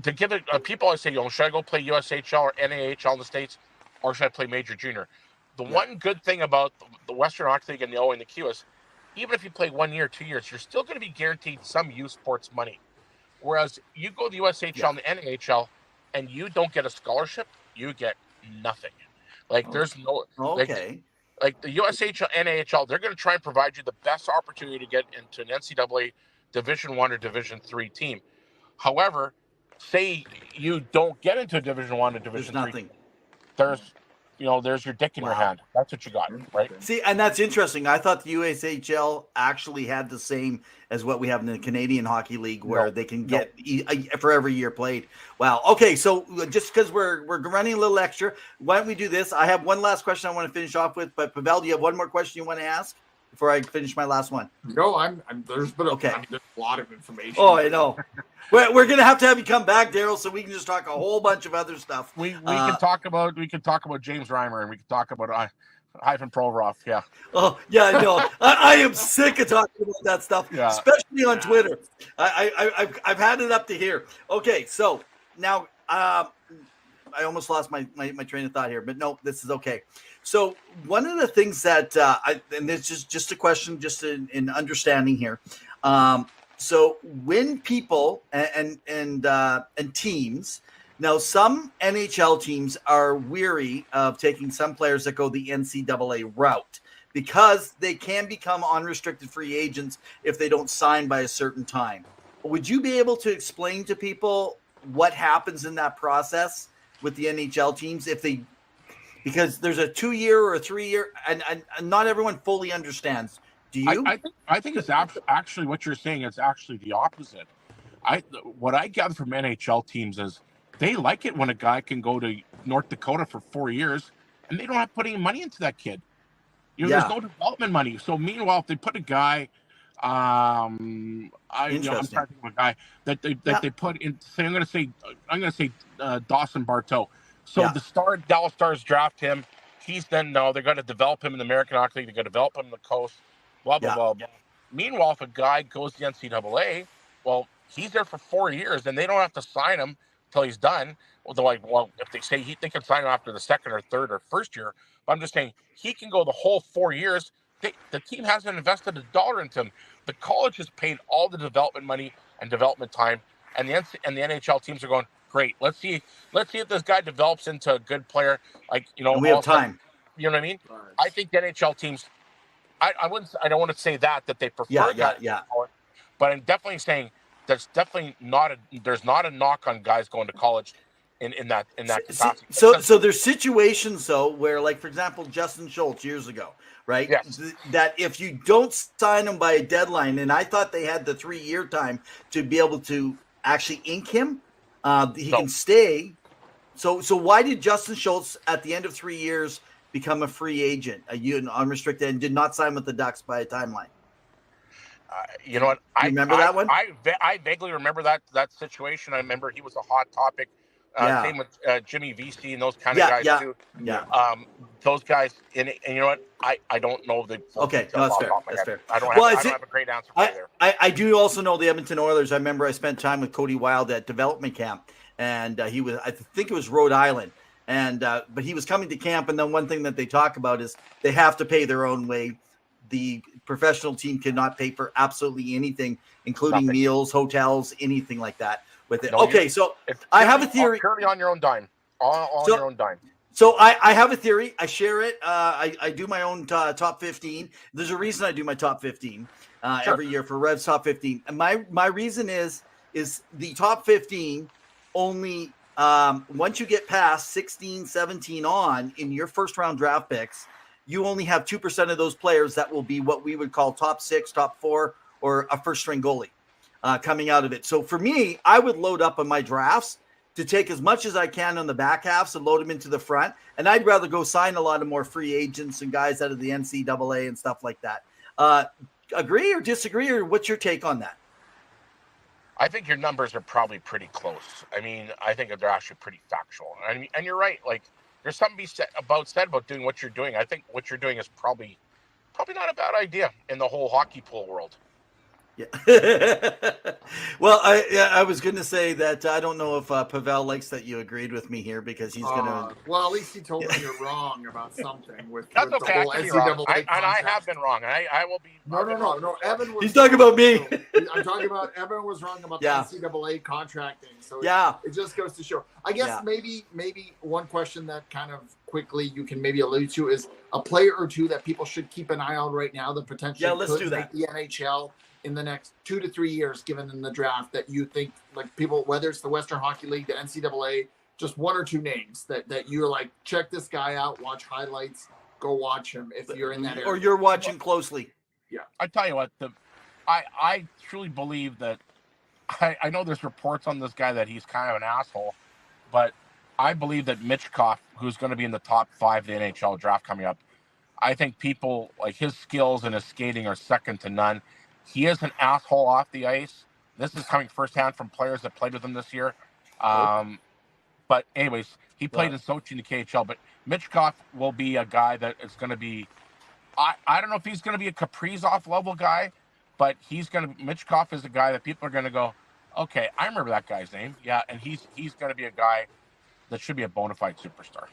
S3: to give it. People always say, you know, should I go play USHL or NAHL in the States, or should I play major junior? The one good thing about the Western Hockey League and the O and the Q is, even if you play 1 year, 2 years, you're still going to be guaranteed some U Sports money. Whereas you go to the USHL and the NAHL, and you don't get a scholarship, you get nothing. Like, there's no like the USHL, NAHL, they're going to try and provide you the best opportunity to get into an NCAA Division I or Division III team. However, say you don't get into a Division I or Division III, there's your dick in your hand. That's what you got, right?
S1: See, and that's interesting. I thought the USHL actually had the same as what we have in the Canadian Hockey League, where they can get for every year played. Wow. Okay, so just because we're running a little extra, why don't we do this? I have one last question I want to finish off with, but Pavel, do you have one more question you want to ask before I finish my last one?
S2: No, there's been there's a lot of information.
S1: Oh, I know. We're gonna have to have you come back, Darryl, so we can just talk a whole bunch of other stuff.
S3: We can talk about James Reimer, and we can talk about Ivan Provorov. Yeah.
S1: Oh yeah, I know. I am sick of talking about that stuff, especially on Twitter. I've had it up to here. Okay, so now I almost lost my train of thought here, but no, this is okay. So one of the things that and this is just a question, just in understanding here. So when people and teams, now some NHL teams are weary of taking some players that go the NCAA route because they can become unrestricted free agents if they don't sign by a certain time. Would you be able to explain to people what happens in that process with the NHL teams because there's a 2-year or a 3-year, and not everyone fully understands. Do you?
S3: I think it's actually what you're saying is actually the opposite. What I gather from NHL teams is they like it when a guy can go to North Dakota for 4 years and they don't have to put any money into that kid. You know, there's no development money. So meanwhile, if they put a guy, I'm trying to think of a guy that they put in. Say I'm going to say Dawson Barteau. So the Dallas Stars draft him. He's then they're going to develop him in the American Hockey League. They're going to develop him in the coast. Blah blah blah blah. Meanwhile, if a guy goes to the NCAA, well, he's there for 4 years, and they don't have to sign him until he's done. Well, they're like, well, if they say they can sign him after the second or third or first year, but I'm just saying he can go the whole 4 years. The team hasn't invested $1 into him. The college has paid all the development money and development time, and the NHL teams are going, great. Let's see if this guy develops into a good player. Like,
S1: and we have time.
S3: You know what I mean? Right. I think the NHL teams. I don't want to say that they prefer that.
S1: Yeah.
S3: But I'm definitely saying there's definitely not a knock on guys going to college in that capacity.
S1: So there's situations though where, like, for example, Justin Schultz years ago, right?
S3: Yes.
S1: That if you don't sign him by a deadline, and I thought they had the 3-year time to be able to actually ink him, he can stay. So why did Justin Schultz at the end of 3 years become a free agent, unrestricted, and did not sign with the Ducks by a timeline?
S3: You know what?
S1: I remember that one.
S3: I vaguely remember that situation. I remember he was a hot topic. Same with Jimmy Vesey and those kind of guys too.
S1: Yeah.
S3: Those guys, and you know what? I don't know the.
S1: Okay, no, that's fair. That's fair.
S3: I don't have a great answer for you there.
S1: I do also know the Edmonton Oilers. I remember I spent time with Cody Wild at development camp, and he was, I think it was Rhode Island. And but he was coming to camp, and then one thing that they talk about is they have to pay their own way. The professional team cannot pay for absolutely anything, including meals, hotels, anything like that with it. No, okay, so I have a theory.
S3: Purely on your own dime. On your own dime.
S1: So I have a theory. I share it. I do my own top 15. There's a reason I do my top 15 every year for Rev's top 15. And my reason is the top 15 only once you get past 16, 17 on in your first round draft picks, you only have 2% of those players that will be what we would call top 6, top 4, or a first string goalie coming out of it. So for me, I would load up on my drafts to take as much as I can on the back halves and load them into the front. And I'd rather go sign a lot of more free agents and guys out of the NCAA and stuff like that. Agree or disagree, or what's your take on that?
S3: I think your numbers are probably pretty close. I mean, I think they're actually pretty factual. I mean, and you're right. Like, there's something to be said about doing what you're doing. I think what you're doing is probably not a bad idea in the whole hockey pool world.
S1: Yeah. Well, I was going to say that I don't know if Pavel likes that you agreed with me here, because he's going to.
S2: Well, at least he told me you're wrong about something with
S3: That's
S2: with
S3: okay.
S2: the whole NCAA.
S3: I have been wrong. I will be.
S2: No. Evan was.
S1: He's talking about me.
S2: So, I'm talking about Evan was wrong about the NCAA contracting. So it just goes to show. I guess maybe one question that kind of quickly you can maybe allude to is a player or two that people should keep an eye on right now that potentially
S1: let's do that.
S2: make the NHL in the next 2 to 3 years, given in the draft, that you think, like, people, whether it's the Western Hockey League, the NCAA, just one or two names that you're like, check this guy out, watch highlights, go watch him if you're in that area.
S1: Or you're watching closely.
S2: Yeah.
S3: I tell you what, I truly believe that I know there's reports on this guy that he's kind of an asshole, but I believe that Michkov, who's going to be in the top 5 of the NHL draft coming up, I think people, like, his skills and his skating are second to none. He is an asshole off the ice. This is coming firsthand from players that played with him this year. But anyways, he played in Sochi in the KHL. But Michkov will be a guy that is going to be. I don't know if he's going to be a Kaprizov level guy, but Michkov is a guy that people are going to go, okay, I remember that guy's name. Yeah, and he's going to be a guy that should be a bona fide superstar.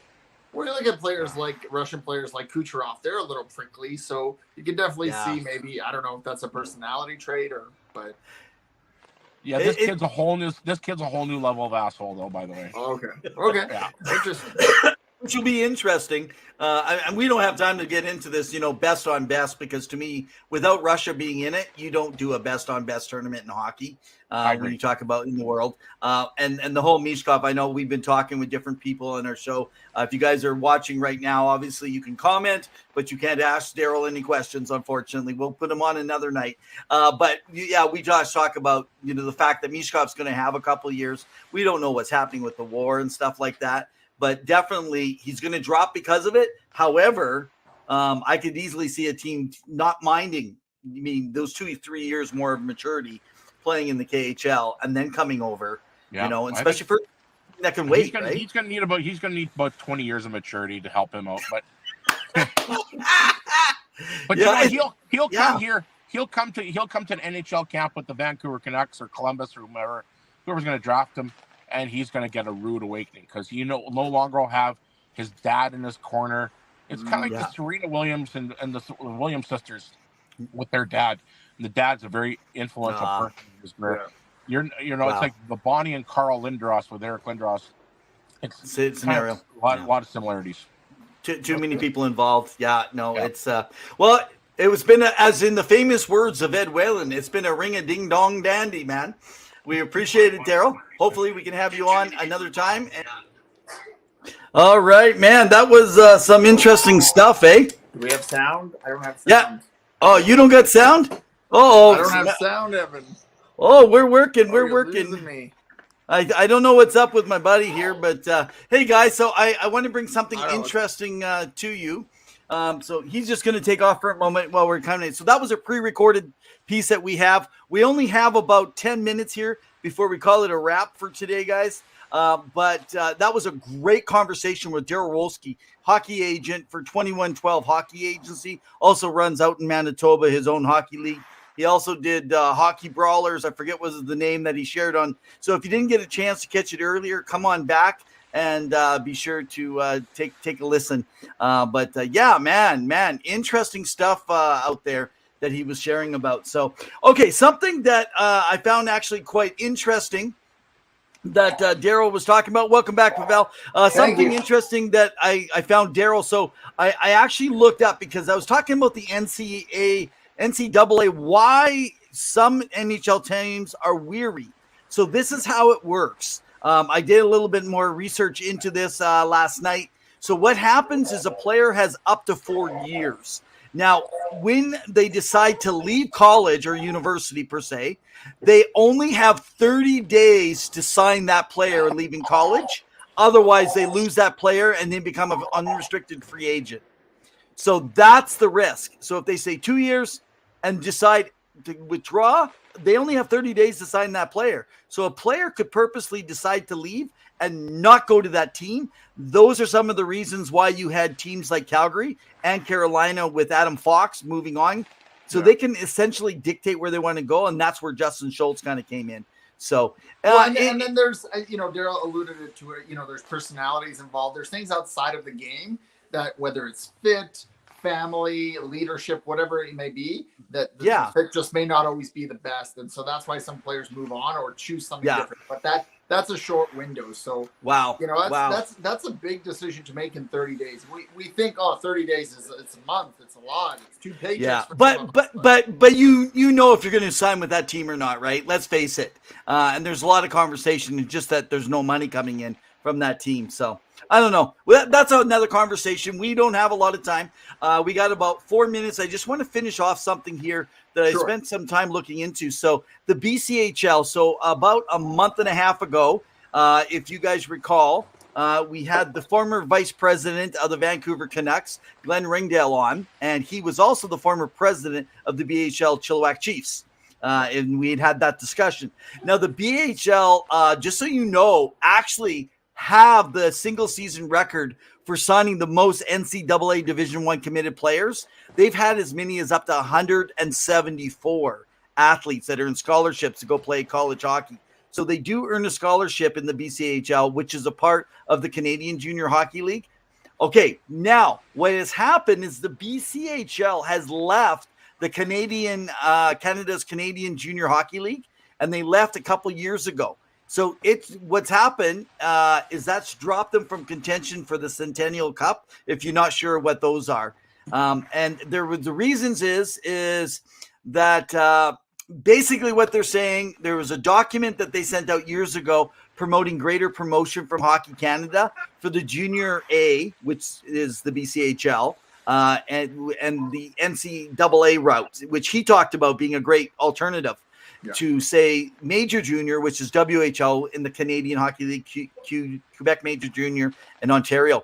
S2: When you look at players like Russian players like Kucherov, they're a little prickly, so you can definitely see maybe, I don't know if that's a personality trait but
S3: yeah, this kid's a whole new level of asshole, though. By the way.
S2: Okay. Yeah. Interesting.
S1: Which will be interesting. And we don't have time to get into this, best on best, because to me, without Russia being in it, you don't do a best on best tournament in hockey when you talk about in the world. And the whole Michkov, I know we've been talking with different people on our show. If you guys are watching right now, obviously you can comment, but you can't ask Darryl any questions, unfortunately. We'll put him on another night. But yeah, we just talk about, the fact that Michkov's going to have a couple of years. We don't know what's happening with the war and stuff like that. But definitely he's going to drop because of it. However, I could easily see a team not minding, those 2-3 years more of maturity playing in the KHL and then coming over, especially for that can
S3: He's
S1: wait,
S3: gonna
S1: right?
S3: he's gonna need about 20 years of maturity to help him out. But
S1: Yeah,
S3: he'll
S1: yeah.
S3: come here. He'll come to an NHL camp with the Vancouver Canucks or Columbus or whoever's going to draft him, and he's going to get a rude awakening because he no longer will have his dad in his corner. It's kind of like the Serena Williams and the Williams sisters with their dad. And the dad's a very influential person in his career.
S2: Yeah.
S3: It's like the Bonnie and Carl Lindros with Eric Lindros. It's
S1: scenario.
S3: Kind of a lot of similarities.
S1: Too many people involved. Yeah, no, it's well, it was been as in the famous words of Ed Whalen, it's been a ring-a-ding-dong dandy, man. We appreciate it, Darryl. Hopefully we can have you on another time. All right, man, that was some interesting stuff, eh?
S2: Do we have sound? I don't have sound.
S1: Yeah. Oh, you don't got sound? Oh,
S2: I don't have sound, Evan.
S1: Oh, we're working.
S2: Oh,
S1: we're
S2: you're
S1: working.
S2: losing me.
S1: I don't know what's up with my buddy here, but hey, guys, so I want to bring something interesting to you. So he's just going to take off for a moment while we're coming in. So that was a pre-recorded piece that we have. We only have about 10 minutes here before we call it a wrap for today, guys. But that was a great conversation with Darryl Wolski, hockey agent for 2112 Hockey Agency. Also runs out in Manitoba, his own hockey league. He also did Hockey Brawlers. I forget what was the name that he shared on. So if you didn't get a chance to catch it earlier, come on back and be sure to take a listen. Yeah, man, interesting stuff out there that he was sharing about. So, okay, something that I found actually quite interesting that Darryl was talking about. Welcome back, Pavel. Something interesting that I found, Darryl. So I actually looked up because I was talking about the NCAA, why some NHL teams are weary. So this is how it works. I did a little bit more research into this last night. So what happens is a player has up to 4 years. Now, when they decide to leave college or university per se, they only have 30 days to sign that player leaving college. Otherwise, they lose that player and then become an unrestricted free agent. So that's the risk. So if they say 2 years and decide to withdraw, they only have 30 days to sign that player. So a player could purposely decide to leave and not go to that team. Those are some of the reasons why you had teams like Calgary and Carolina with Adam Fox moving on. So they can essentially dictate where they want to go. And that's where Justin Schultz kind of came in. So,
S2: and then there's, Darryl alluded to it, there's personalities involved. There's things outside of the game that whether it's fit, family, leadership, whatever it may be, that the fit just may not always be the best. And so that's why some players move on or choose something different. But that's a short window. So that's a big decision to make in 30 days. We think 30 days it's a month, it's a lot, it's 2 paychecks.
S1: Yeah, but you know if you're going to sign with that team or not, right? Let's face it. And there's a lot of conversation. It's just that there's no money coming in from that team. So I don't know. Well, that's another conversation. We don't have a lot of time. We got about 4 minutes. I just want to finish off something here that I spent some time looking into. So the BCHL, so about a month and a half ago, if you guys recall, we had the former vice president of the Vancouver Canucks, Glenn Ringdale, on, and he was also the former president of the BHL Chilliwack Chiefs. And we had that discussion. Now, the BHL, just so you know, actually have the single season record for signing the most NCAA Division I committed players. They've had as many as up to 174 athletes that are in scholarships to go play college hockey. So they do earn a scholarship in the BCHL, which is a part of the Canadian Junior Hockey League. Okay, now what has happened is the BCHL has left the Canada's Canadian Junior Hockey League, and they left a couple years ago. So what's happened is that's dropped them from contention for the Centennial Cup, if you're not sure what those are. And the reasons is that basically what they're saying, there was a document that they sent out years ago promoting greater promotion from Hockey Canada for the Junior A, which is the BCHL, and the NCAA route, which he talked about being a great alternative to, say, Major Junior, which is WHL in the Canadian Hockey League, Quebec Major Junior, and Ontario.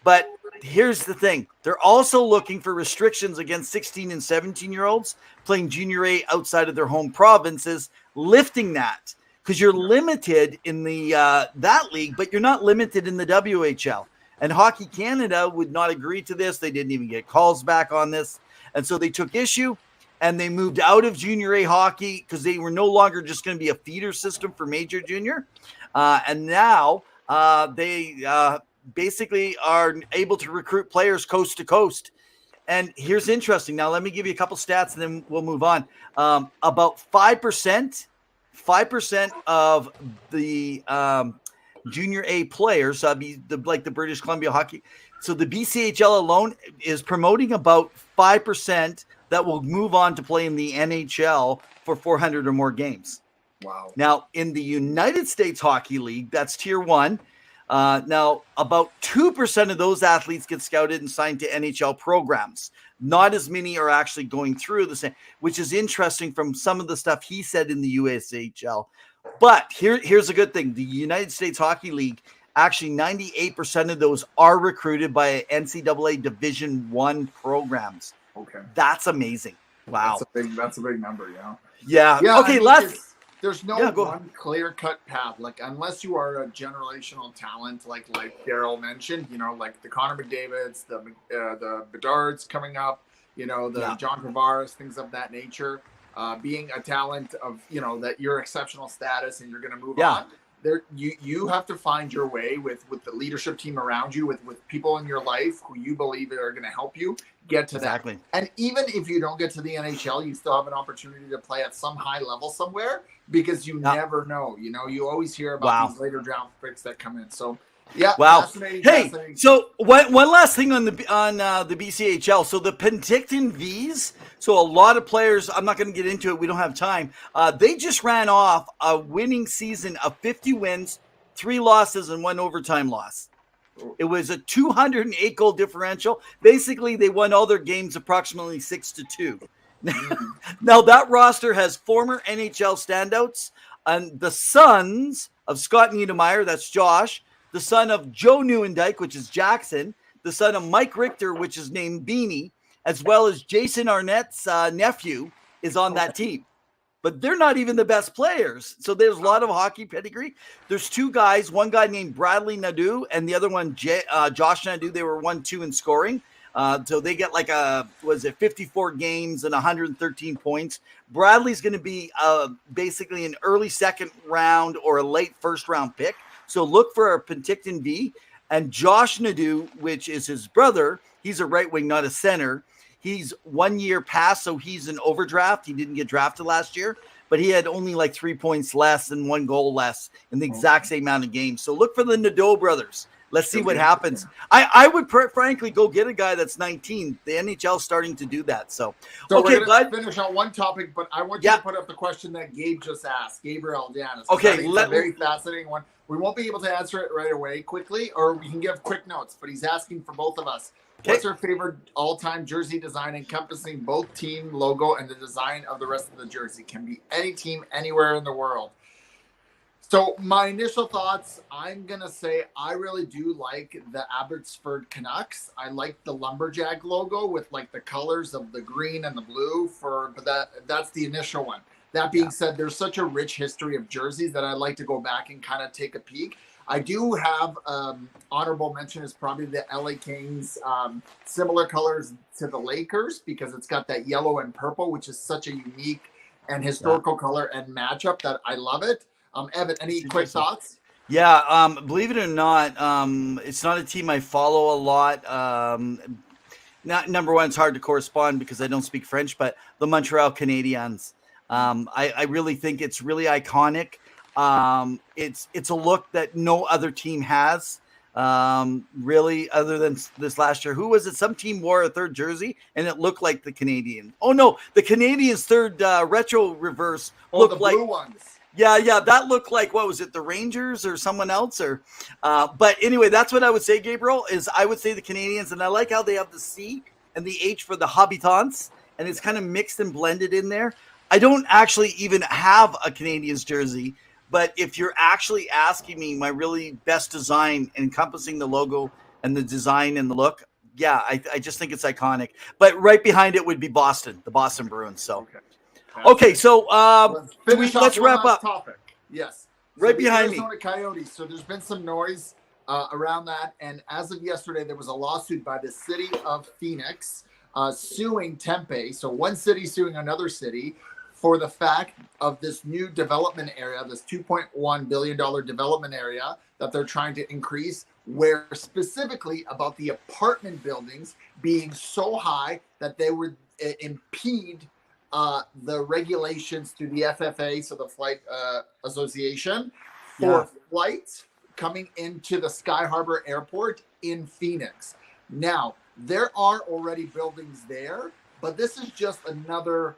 S1: But here's the thing. They're also looking for restrictions against 16 and 17-year-olds playing Junior A outside of their home provinces, lifting that. because you're limited in the that league, but you're not limited in the WHL. And Hockey Canada would not agree to this. They didn't even get calls back on this. And so they took issue and they moved out of junior A hockey because they were no longer just going to be a feeder system for major junior. And now they basically are able to recruit players coast to coast. And here's interesting. Now, let me give you a couple stats and then we'll move on. About 5% of the junior A players, like the British Columbia hockey. So the BCHL alone is promoting about 5% that will move on to play in the NHL for 400 or more games.
S2: Wow.
S1: Now, in the United States Hockey League, that's tier 1. Now, about 2% of those athletes get scouted and signed to NHL programs. Not as many are actually going through the same, which is interesting from some of the stuff he said in the USHL. But here's a good thing. The United States Hockey League, actually 98% of those are recruited by NCAA Division I programs.
S2: Okay.
S1: That's amazing. Wow.
S2: That's a big number, yeah.
S1: Yeah. Okay,
S2: there's no one clear-cut path. Like, unless you are a generational talent, like Darryl mentioned, like the Connor McDavids, the Bedards coming up, the John Tavares, things of that nature. Being a talent of, that you're exceptional status and you're going to move on. There, you have to find your way with the leadership team around you, with people in your life who you believe are going to help you get to that. And even if you don't get to the NHL, you still have an opportunity to play at some high level somewhere, because you never know. You always hear about these later draft picks that come in. So fascinating.
S1: So one last thing on the BCHL. So the Penticton Vs. So a lot of players, I'm not going to get into it. We don't have time. They just ran off a winning season of 50 wins, 3 losses, and 1 overtime loss. It was a 208 goal differential. Basically, they won all their games approximately 6-2. Now that roster has former NHL standouts and the sons of Scott Niedermayer, that's Josh, the son of Joe Neuendijk, which is Jackson, the son of Mike Richter, which is named Beanie, as well as Jason Arnett's nephew is on that team. But they're not even the best players. So there's a lot of hockey pedigree. There's 2 guys, one guy named Bradley Nadeau and the other one, Josh Nadeau. They were 1-2 in scoring. So they get 54 games and 113 points. Bradley's going to be basically an early second round or a late first round pick. So look for a Penticton V. And Josh Nadeau, which is his brother, he's a right wing, not a center. He's 1 year past, so he's an overdraft. He didn't get drafted last year, but he had only 3 points less and 1 goal less in the exact same amount of games. So look for the Nadeau brothers. Let's see what happens. I would frankly go get a guy that's 19. The NHL's starting to do that. So
S2: okay, we're going to finish on one topic, but I want you to put up the question that Gabe just asked, Gabriel Janis.
S1: Okay,
S2: it's a very fascinating one. We won't be able to answer it right away quickly, or we can give quick notes, but he's asking for both of us. What's our favorite all-time jersey design encompassing both team logo and the design of the rest of the jersey? Can be any team anywhere in the world. So my initial thoughts, I'm going to say I really do like the Abbotsford Canucks. I like the Lumberjack logo with the colors of the green and the blue but that's the initial one. That being said, there's such a rich history of jerseys that I'd like to go back and kind of take a peek. I do have honorable mention is probably the LA Kings, similar colors to the Lakers, because it's got that yellow and purple, which is such a unique and historical color and matchup that I love it. Evan, any quick thoughts?
S1: Yeah, believe it or not, it's not a team I follow a lot. Number one, it's hard to correspond because I don't speak French, but the Montreal Canadiens. I really think it's really iconic. It's a look that no other team has, really, other than this last year. Who was it? Some team wore a third jersey and it looked like the Canadian. Oh no, the Canadians' third retro reverse looked like
S2: blue ones.
S1: Yeah, that looked like, what was it, the Rangers or someone else? But anyway, that's what I would say, Gabriel, is I would say the Canadians, and I like how they have the C and the H for the habitants, and it's kind of mixed and blended in there. I don't actually even have a Canadians jersey, but if you're actually asking me my really best design encompassing the logo and the design and the look, yeah, I just think it's iconic. But right behind it would be Boston, the Boston Bruins. So. Okay, so let's wrap up.
S2: Topic. Yes.
S1: Right
S2: So
S1: behind
S2: the
S1: me.
S2: Arizona Coyotes. So there's been some noise around that. And as of yesterday, there was a lawsuit by the city of Phoenix suing Tempe. So one city suing another city for the fact of this new development area, this $2.1 billion development area that they're trying to increase, where specifically about the apartment buildings being so high that they would impede the regulations through the FFA, so the Flight Association, for flights coming into the Sky Harbor Airport in Phoenix. Now, there are already buildings there, but this is just another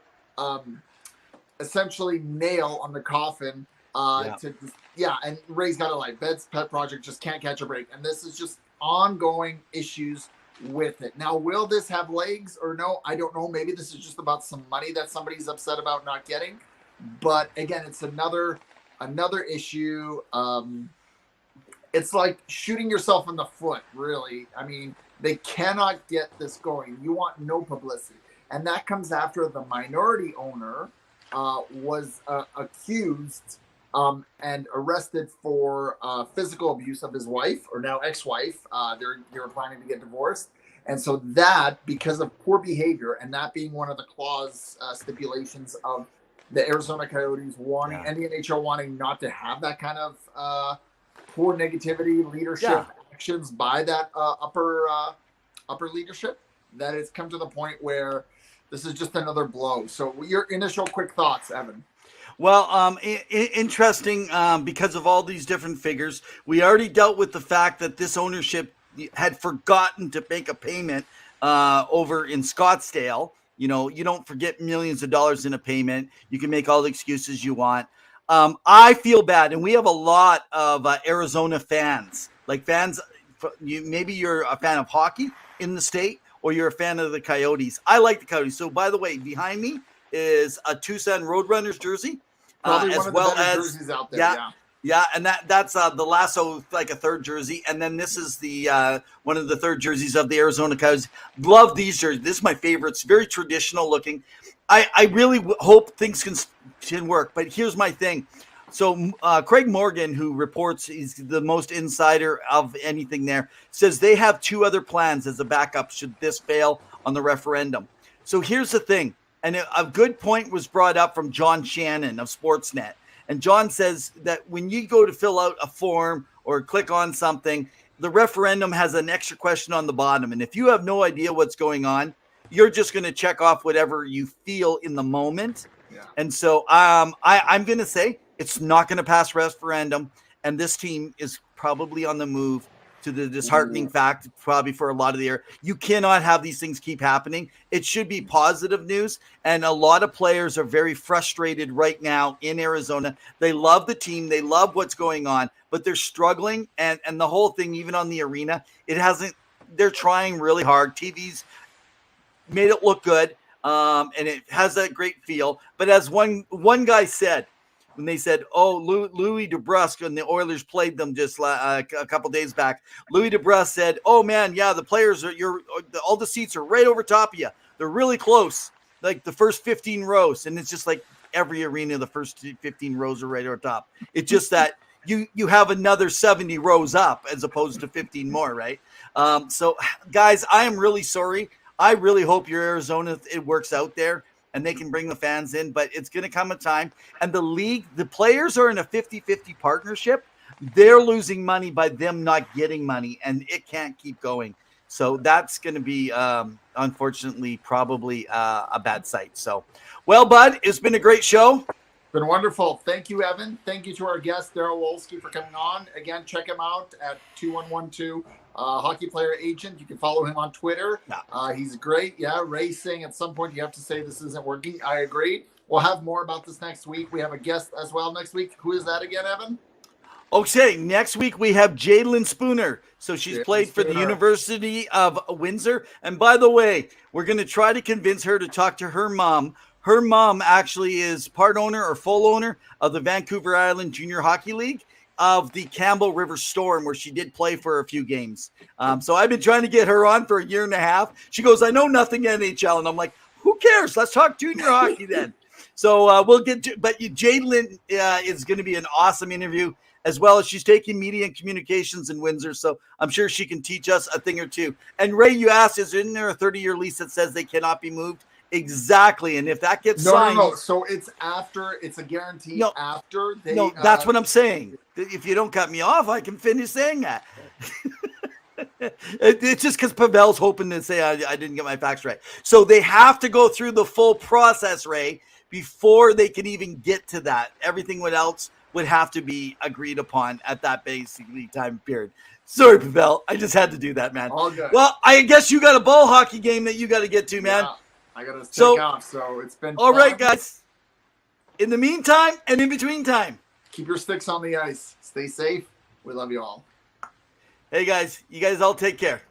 S2: essentially nail on the coffin and Ray's got a light. Bed's pet project just can't catch a break. And this is just ongoing issues with it. Now, will this have legs or no? I don't know. Maybe this is just about some money that somebody's upset about not getting. But again, it's another issue. It's like shooting yourself in the foot, really. I mean, they cannot get this going. You want no publicity. And that comes after the minority owner was accused and arrested for physical abuse of his wife, or now ex-wife. They were planning to get divorced. And so that, because of poor behavior, and that being one of the clause stipulations of the Arizona Coyotes wanting, and the NHL wanting not to have that kind of poor negativity leadership actions by that upper leadership, that it's come to the point where this is just another blow. So your initial quick thoughts, Evan?
S1: Well, interesting because of all these different figures. We already dealt with the fact that this ownership had forgotten to make a payment over in Scottsdale. You know, you don't forget millions of dollars in a payment. You can make all the excuses you want. I feel bad, and we have a lot of Arizona fans. Like fans, maybe you're a fan of hockey in the state, or you're a fan of the Coyotes. I like the Coyotes. So, by the way, behind me is a Tucson Roadrunners jersey,
S2: Probably
S1: as
S2: one of
S1: well
S2: the better
S1: as
S2: jerseys out there.
S1: yeah, and that's the Lasso, like a third jersey, and then this is the one of the third jerseys of the Arizona Coyotes. Love these jerseys. This is my favorite. It's very traditional looking. I really hope things can work, but here's my thing. So Craig Morgan, who reports, he's the most insider of anything there, says they have two other plans as a backup should this fail on the referendum. So here's the thing. And a good point was brought up from John Shannon of Sportsnet. And John says that when you go to fill out a form or click on something, the referendum has an extra question on the bottom. And if you have no idea what's going on, you're just going to check off whatever you feel in the moment. Yeah. And so I'm going to say it's not going to pass referendum. And this team is probably on the move, to the disheartening fact, probably for a lot of the year. You cannot have these things keep happening. It should be positive news. And a lot of players are very frustrated right now in Arizona. They love the team. They love what's going on, but they're struggling. And the whole thing, even on the arena, they're trying really hard. TV's made it look good. And it has that great feel. But as one guy said, when they said, "Oh, Louis DeBrusk," and the Oilers played them just a couple days back, Louis DeBrusk said, "Oh man, yeah, the players all the seats are right over top of you. They're really close, like the first 15 rows." And it's just like every arena, the first 15 rows are right over top. It's just that you have another 70 rows up as opposed to 15 more, right? So, guys, I am really sorry. I really hope your Arizona, it works out there and they can bring the fans in, but it's going to come a time. And the league, the players are in a 50-50 partnership. They're losing money by them not getting money, and it can't keep going. So that's going to be, unfortunately, probably a bad sight. So, well, Bud, it's been a great show.
S2: Been wonderful. Thank you, Evan. Thank you to our guest, Darryl Wolski, for coming on. Again, check him out at 2112 Hockey Player Agent. You can follow him on Twitter. He's great. Yeah, racing. At some point, you have to say this isn't working. I agree. We'll have more about this next week. We have a guest as well next week. Who is that again, Evan?
S1: Okay, next week we have Jalen Spooner. So she's played for the University of Windsor. And by the way, we're going to try to convince her to talk to her mom. Her mom actually is part owner or full owner of the Vancouver Island Junior Hockey League of the Campbell River Storm, where she did play for a few games. So I've been trying to get her on for a year and a half. She goes, "I know nothing NHL." And I'm like, who cares? Let's talk junior hockey then. So we'll get to, but Jadlyn is going to be an awesome interview, as well as she's taking media and communications in Windsor. So I'm sure she can teach us a thing or two. And Ray, you asked, isn't there a 30-year lease that says they cannot be moved? Exactly. And if that gets signed.
S2: No. So it's after, it's a guarantee after they.
S1: No, that's what I'm saying. If you don't cut me off, I can finish saying that. It's just because Pavel's hoping to say I didn't get my facts right. So they have to go through the full process, Ray, before they can even get to that. Everything else would have to be agreed upon at that basically time period. Sorry, Pavel. I just had to do that, man.
S2: All good.
S1: Well, I guess you got a ball hockey game that you got to get to, man.
S2: Yeah, I got to take off. So it's been
S1: all
S2: fun.
S1: right, guys. In the meantime and in between time,
S2: keep your sticks on the ice. Stay safe. We love you all.
S1: Hey, guys. You guys all take care.